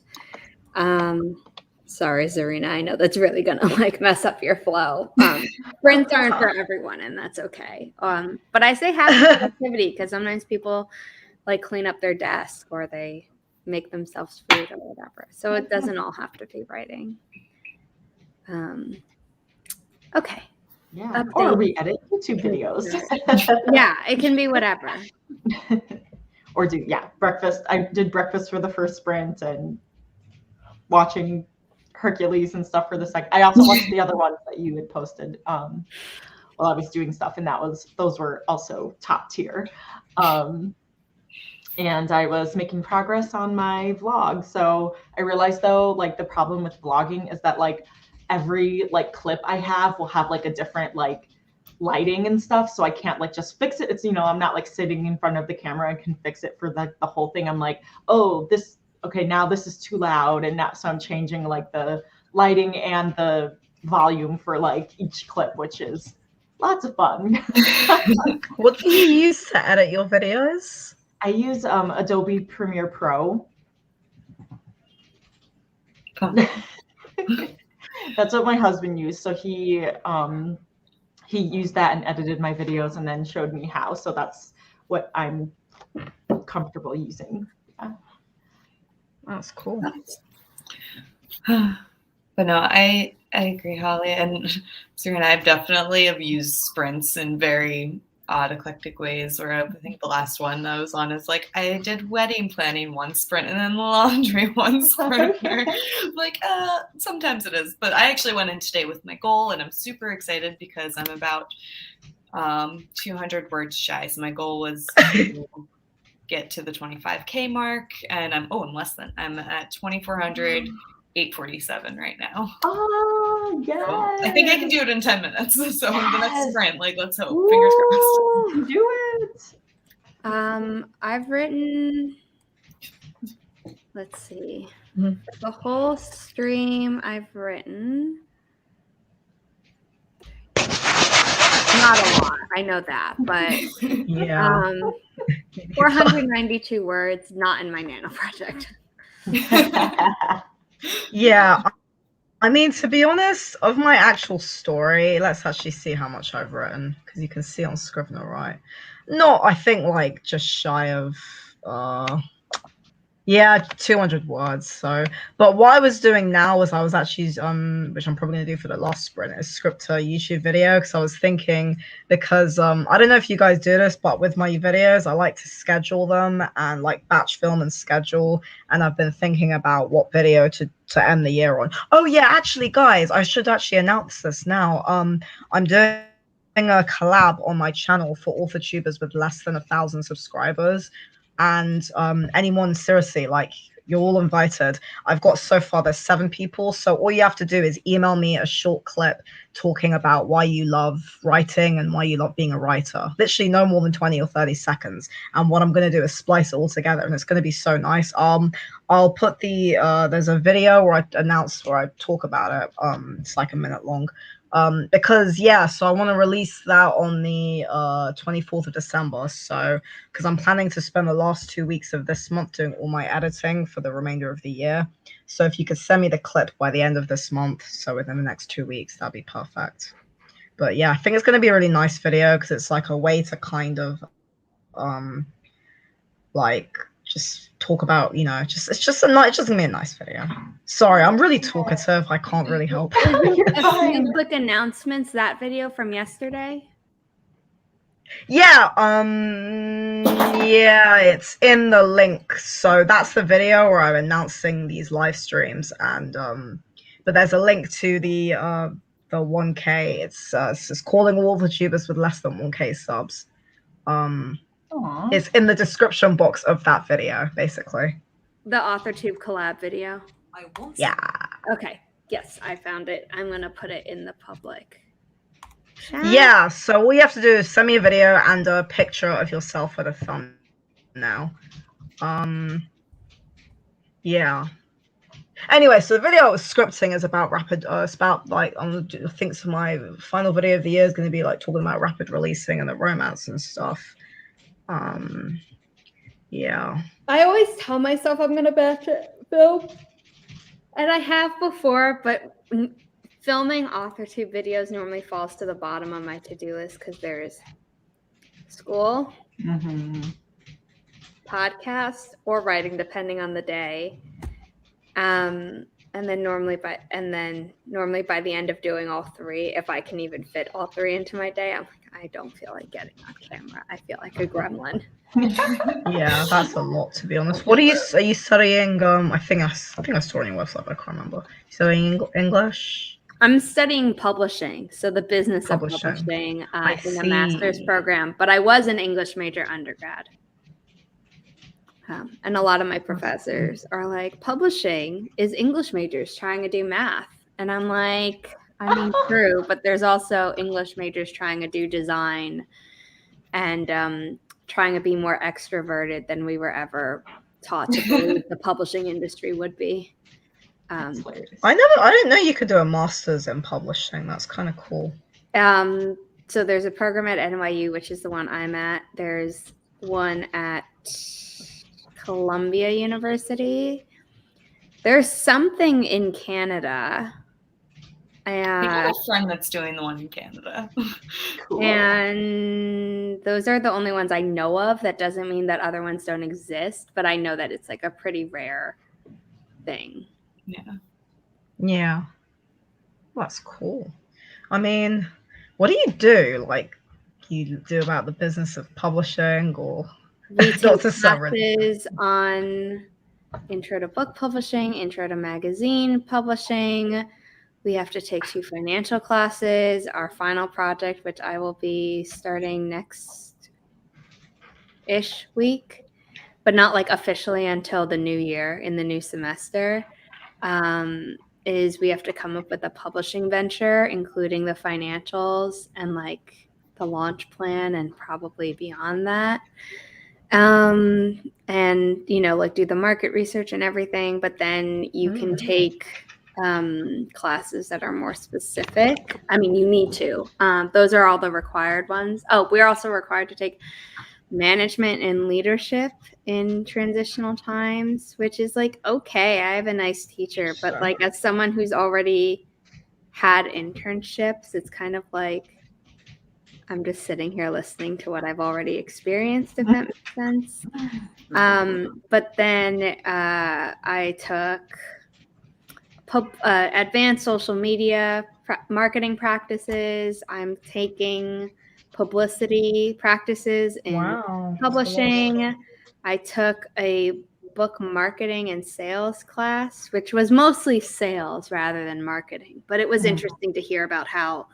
Sorry, Zarina, I know that's really going to like mess up your flow. Sprints aren't for everyone, and that's okay. But I say happy productivity because sometimes people like clean up their desk or they make themselves food or whatever. So it doesn't all have to be writing. Okay. Yeah. Or we edit YouTube videos. Yeah, it can be whatever. Or breakfast. I did breakfast for the first sprint and watching Hercules and stuff for the second. I also watched the other ones that you had posted while I was doing stuff, and those were also top tier. And I was making progress on my vlog. So I realized though, like the problem with vlogging is that like every like clip I have will have like a different like lighting and stuff. So I can't like just fix it. It's, I'm not like sitting in front of the camera and can fix it for the whole thing. I'm like, oh, now this is too loud. And so I'm changing like the lighting and the volume for like each clip, which is lots of fun. What do you use to edit your videos? I use Adobe Premiere Pro. That's what my husband used. So he used that and edited my videos and then showed me how. So that's what I'm comfortable using. Yeah. That's cool. But no, I agree, Holly. And Zarina, I've definitely have used sprints in very odd, eclectic ways. Where I think the last one I was on is like I did wedding planning one sprint and then laundry one sprint. Like, sometimes it is. But I actually went in today with my goal, and I'm super excited because I'm about 200 words shy. So my goal was to get to the 25K mark, and I'm less than. I'm at 2,400. 8:47 right now. Oh, yes. So I think I can do it in 10 minutes. So the next sprint, like, let's hope. Ooh, Fingers crossed. Do it. I've written, let's see, the whole stream I've written. Not a lot, I know that, but yeah, 492 words, not in my nano project. Yeah, I mean, to be honest, of my actual story, let's actually see how much I've written, because you can see on Scrivener, right? Not, I think, like, just shy of, 200 words. So, but what I was doing now was I was actually, which I'm probably going to do for the last sprint, is script a YouTube video, because I was thinking, because I don't know if you guys do this, but with my videos, I like to schedule them and like batch film and schedule. And I've been thinking about what video to end the year on. Oh yeah, actually, guys, I should actually announce this now. I'm doing a collab on my channel for AuthorTubers with less than 1,000 subscribers. And anyone, seriously, like, you're all invited. I've got so far, there's 7 people. So all you have to do is email me a short clip talking about why you love writing and why you love being a writer. Literally no more than 20 or 30 seconds. And what I'm going to do is splice it all together, and it's going to be so nice. I'll put there's a video where I talk about it. It's like a minute long. Because so I want to release that on the 24th of December. So because I'm planning to spend the last 2 weeks of this month doing all my editing for the remainder of the year. So if you could send me the clip by the end of this month, so within the next 2 weeks, that'd be perfect. But yeah, I think it's going to be a really nice video because it's like a way to kind of like just talk about, it's just going to be a nice video. Sorry, I'm really talkative. I can't really help. A few quick announcements, that video from yesterday. Yeah, it's in the link. So that's the video where I'm announcing these live streams, and but there's a link to the 1K. It's just calling all the tubers with less than 1K subs. It's in the description box of that video, basically. The AuthorTube collab video. Yeah. Okay. Yes, I found it. I'm going to put it in the public chat. Yeah, so all you have to do is send me a video and a picture of yourself with a thumbnail. Yeah. Anyway, so the video I was scripting is about rapid. It's about like I think so my final video of the year is going to be like talking about rapid releasing and the romance and stuff. Yeah. I always tell myself I'm gonna batch it film, and I have before, but filming AuthorTube videos normally falls to the bottom of my to-do list because there's school, podcast, or writing, depending on the day. And then normally by the end of doing all three, if I can even fit all three into my day, I'm like, I don't feel like getting on camera. I feel like a gremlin. Yeah, that's a lot, to be honest. What are you studying? I think I saw it on your website, but I can't remember. You studying English? I'm studying publishing, so the business of publishing in a master's program. But I was an English major undergrad. And a lot of my professors are like, publishing is English majors trying to do math. And I'm like, I mean, true, but there's also English majors trying to do design and trying to be more extroverted than we were ever taught to believe the publishing industry would be. I didn't know you could do a master's in publishing. That's kind of cool. So there's a program at NYU, which is the one I'm at. There's one at Columbia University. There's something in Canada. I have a friend that's doing the one in Canada. Cool. And those are the only ones I know of. That doesn't mean that other ones don't exist, but I know that it's like a pretty rare thing. Yeah. That's cool. I mean, what do you do? Like, you do about the business of publishing, or we take classes on intro to book publishing, intro to magazine publishing. We have to take 2 financial classes. Our final project, which I will be starting next-ish week, but not like officially until the new year in the new semester, is we have to come up with a publishing venture, including the financials and like the launch plan and probably beyond that. And, you know, like do the market research and everything, but then you can take classes that are more specific. I mean, you need to. Those are all the required ones. Oh, we're also required to take management and leadership in transitional times, which is like, okay, I have a nice teacher, but like as someone who's already had internships, it's kind of like I'm just sitting here listening to what I've already experienced, if that makes sense. But then I took advanced social media marketing practices. I'm taking publicity practices in publishing. I took a book marketing and sales class, which was mostly sales rather than marketing. But it was interesting to hear about how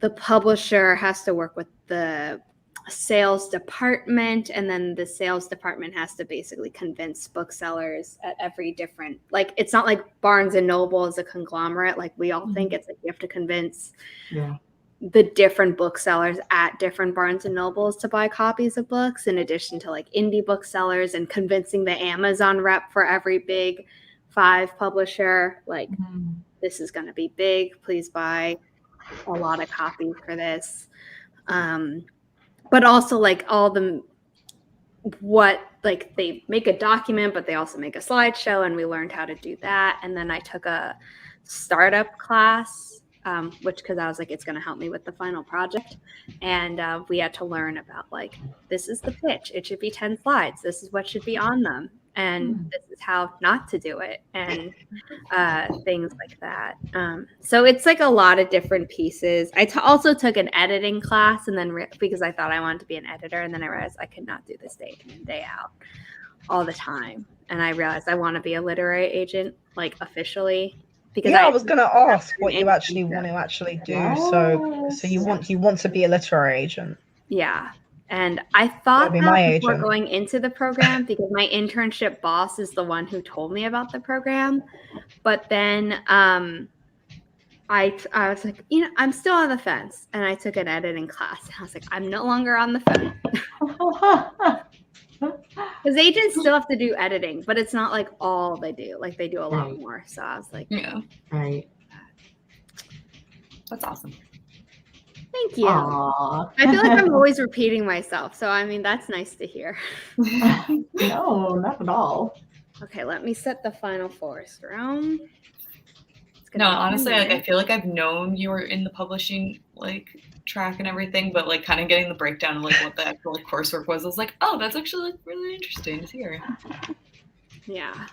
the publisher has to work with the sales department, and then the sales department has to basically convince booksellers at every different, like, it's not like Barnes and Noble is a conglomerate like we all think. It's like you have to convince the different booksellers at different Barnes and Nobles to buy copies of books, in addition to like indie booksellers, and convincing the Amazon rep for every big 5 publisher, like this is going to be big, please buy a lot of copies for this. But also like like they make a document, but they also make a slideshow, and we learned how to do that. And then I took a startup class, because I was like, it's going to help me with the final project. And we had to learn about like, this is the pitch. It should be 10 slides. This is what should be on them. And this is how not to do it, and things like that. So it's like a lot of different pieces. I also took an editing class, and then because I thought I wanted to be an editor, and then I realized I could not do this day in and day out all the time. And I realized I want to be a literary agent, like officially. Because I was going to ask what you actually want to actually do. So you want to be a literary agent. Yeah. And I thought that before going into the program, because my internship boss is the one who told me about the program. But then I was like, you know, I'm still on the fence. And I took an editing class. And I was like, I'm no longer on the fence. Because agents still have to do editing, but it's not like all they do. Like they do a lot Right. more. So I was like, Yeah, Right. that's awesome. thank you. Aw. I feel like I'm always repeating myself. So, I mean, that's nice to hear. No, not at all. Okay, let me set the final forest room. No, honestly, like I feel like I've known you were in the publishing like track and everything, but like kind of getting the breakdown of like what the actual like coursework was, I was like, oh, that's actually like really interesting to hear. Yeah.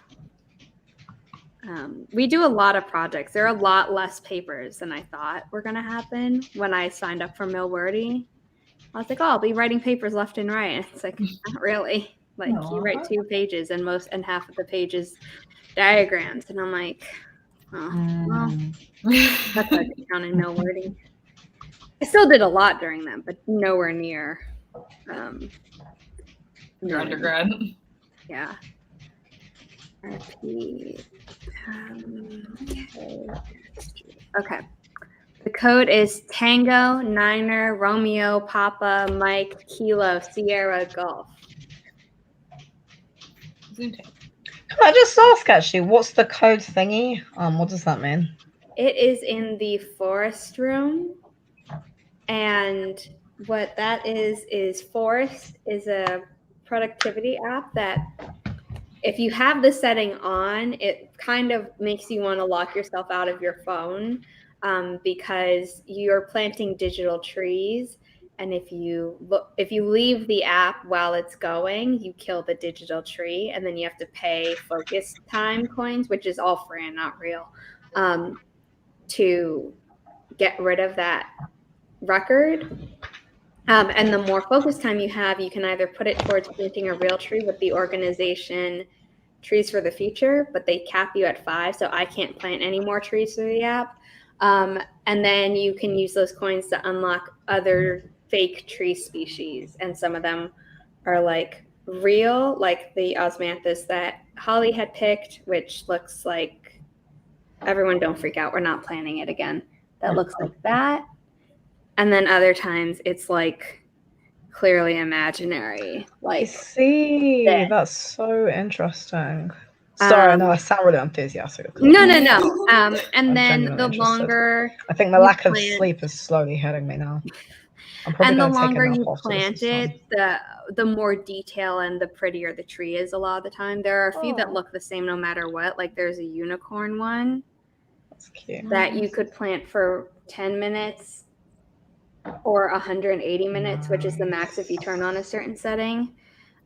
We do a lot of projects. There are a lot less papers than I thought were going to happen when I signed up for Millwordy. I was like, oh, I'll be writing papers left and right. And it's like, not really. Like you write 2 pages and half of the pages diagrams. And I'm like, oh, well, that's hard to count in Millwordy. I still did a lot during them, but nowhere near Your undergrad. Yeah. RP. Okay. The code is Tango, Niner, Romeo, Papa, Mike, Kilo, Sierra, Golf. Can I just ask, actually, what's the code thingy? What does that mean? It is in the forest room. And what that is Forest is a productivity app that if you have the setting on, it kind of makes you want to lock yourself out of your phone because you're planting digital trees. And if you leave the app while it's going, you kill the digital tree, and then you have to pay focus time coins, which is all free and not real, to get rid of that record. And the more focus time you have, you can either put it towards planting a real tree with the organization Trees for the Future, but they cap you at 5, so I can't plant any more trees through the app. And then you can use those coins to unlock other fake tree species, and some of them are like real, like the osmanthus that Holly had picked, which looks like, everyone don't freak out, we're not planting it again. That looks like that. And then other times it's like clearly imaginary. Like, I see. this. That's so interesting. Sorry, no, I sound really enthusiastic. No. And I'm then genuinely the interested. longer I think the lack of sleep is slowly hitting me now. I'm probably and the going to take longer a nap you after plant this is it, the more detail and the prettier the tree is a lot of the time. There are a few that look the same no matter what. Like there's a unicorn one. That's cute. That you could plant for 10 minutes or 180 minutes, which is the max if you turn on a certain setting.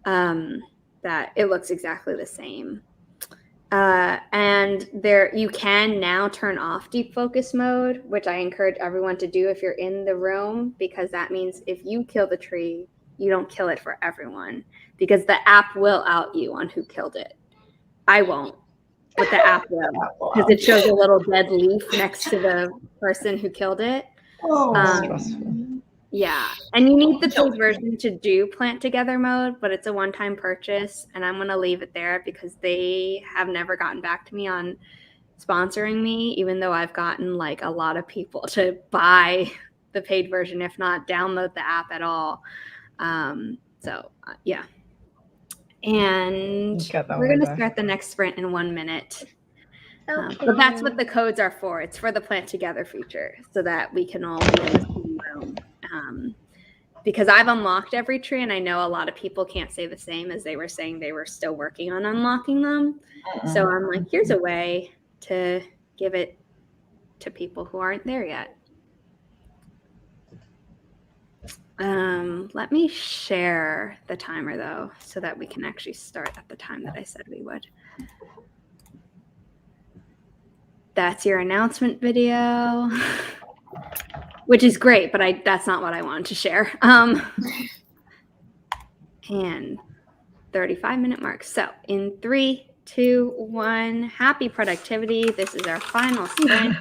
That it looks exactly the same. And there you can now turn off deep focus mode, which I encourage everyone to do if you're in the room, because that means if you kill the tree, you don't kill it for everyone, because the app will out you on who killed it. I won't, but the app will, because it shows a little dead leaf next to the person who killed it. Stressful. Yeah, and you need the paid version to do plant together mode, but it's a one-time purchase, and I'm going to leave it there because they have never gotten back to me on sponsoring me, even though I've gotten like a lot of people to buy the paid version, if not download the app at all. Yeah. And we're going to start the next sprint in 1 minute. Okay. But that's what the codes are for. It's for the plant together feature so that we can all be in the same room. Because I've unlocked every tree, and I know a lot of people can't say the same, as they were saying they were still working on unlocking them. So I'm like, here's a way to give it to people who aren't there yet. Let me share the timer though, so that we can actually start at the time that I said we would. That's your announcement video. Which is great, but that's not what I wanted to share. And 35-minute mark. So in 3, 2, 1, happy productivity. This is our final sprint.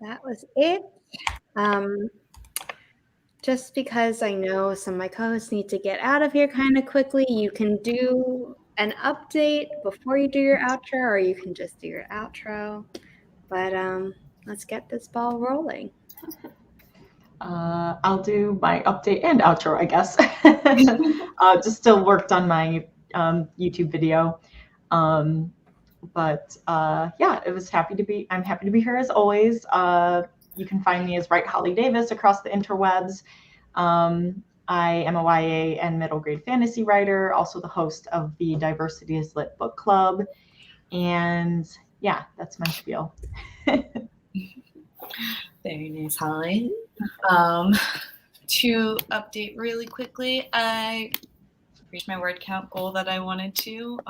that was it. Just because I know some of my co-hosts need to get out of here kind of quickly, you can do an update before you do your outro, or you can just do your outro. But let's get this ball rolling. I'll do my update and outro, I guess. Just still worked on my YouTube video. But yeah, I'm happy to be here as always. You can find me as Write Holly Davis across the interwebs. I am a YA and middle grade fantasy writer, also the host of the Diversity is Lit book club. And yeah, that's my spiel. Very nice, Holly. To update really quickly, I reached my word count goal that I wanted to.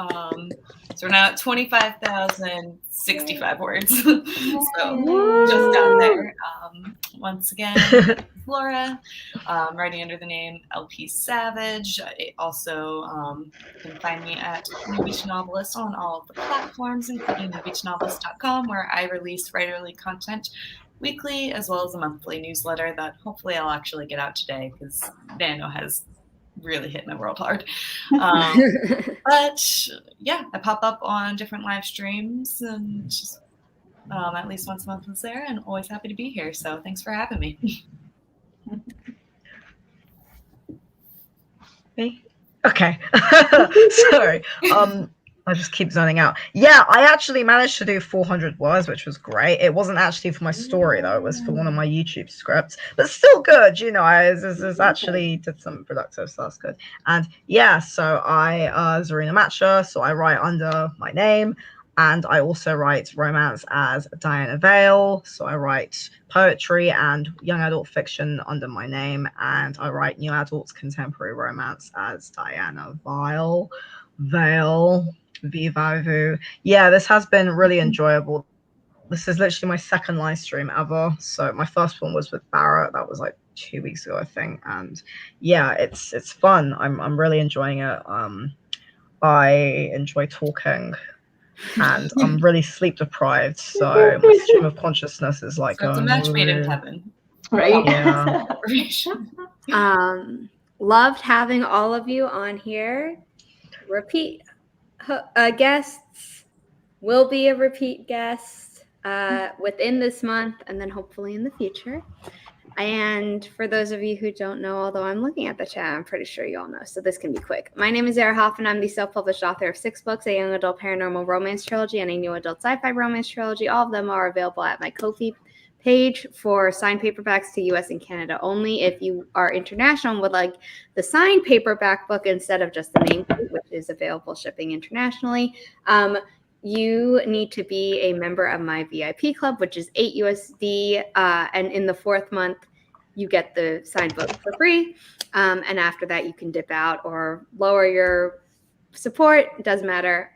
So we're now at 25,065 words. So just down there. Once again, Laura, writing under the name LP Savage. Also, you can find me at New Beach Novelist on all of the platforms, including newbeachnovelist.com, where I release writerly content weekly, as well as a monthly newsletter that hopefully I'll actually get out today, because Nano has really hit my world hard. But yeah, I pop up on different live streams, and just at least once a month is there, and always happy to be here. So thanks for having me. Me? Okay. Sorry. I just keep zoning out. Yeah, I actually managed to do 400 words, which was great. It wasn't actually for my story, though. It was for one of my YouTube scripts. But still good, you know. I actually did some productive, so that's good. And yeah, so I, Zarina Macha, so I write under my name. And I also write romance as Diana Vale. So I write poetry and young adult fiction under my name. And I write new adult contemporary romance as Diana Vale. Vivavu. Yeah, this has been really enjoyable. This is literally my second live stream ever. So my first one was with Barrett. That was like 2 weeks ago, I think. And yeah, it's fun. I'm really enjoying it. I enjoy talking, and I'm really sleep deprived. So my stream of consciousness is like So it's a match made in heaven. Right? Yeah. Loved having all of you on here. Repeat guests will be a repeat guest within this month, and then hopefully in the future. And for those of you who don't know, although I'm looking at the chat, I'm pretty sure you all know, so this can be quick. My name is Zara Hoffman. I'm the self-published author of 6 books, a young adult paranormal romance trilogy and a new adult sci-fi romance trilogy. All of them are available at my Ko-fi page for signed paperbacks to US and Canada only. If you are international and would like the signed paperback book instead of just the name, which is available shipping internationally, you need to be a member of my VIP club, which is $8 USD. And in the 4th month, you get the signed book for free. And after that, you can dip out or lower your support. It doesn't matter.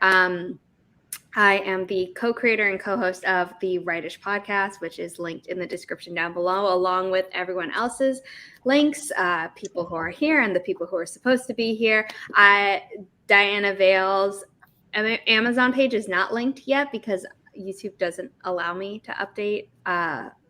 I am the co-creator and co-host of the Writish podcast, which is linked in the description down below, along with everyone else's links, people who are here and the people who are supposed to be here. Diana Vale's Amazon page is not linked yet because YouTube doesn't allow me to update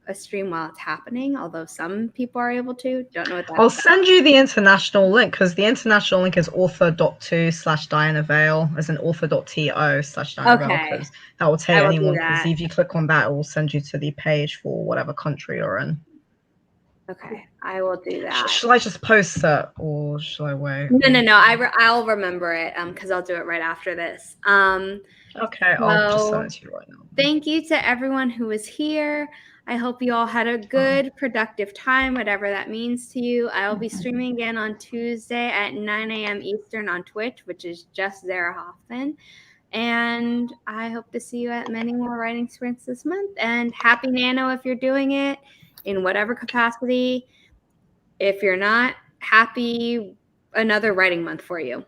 a stream while it's happening, although some people are able to. Don't know what that I'll is. send you the international link, because the international link is author.to/Diana Vale, as in author.to/Diana Vale, because that will take anyone, because if you click on that, it will send you to the page for whatever country you're in. Okay, I will do that. Shall I just post that, or shall I wait? No. I'll remember it because I'll do it right after this. Okay, I'll just send it to you right now. Thank you to everyone who was here. I hope you all had a good, productive time, whatever that means to you. I'll be streaming again on Tuesday at 9 a.m. Eastern on Twitch, which is just Zara Hoffman. And I hope to see you at many more writing sprints this month. And happy Nano if you're doing it in whatever capacity. If you're not, happy another writing month for you.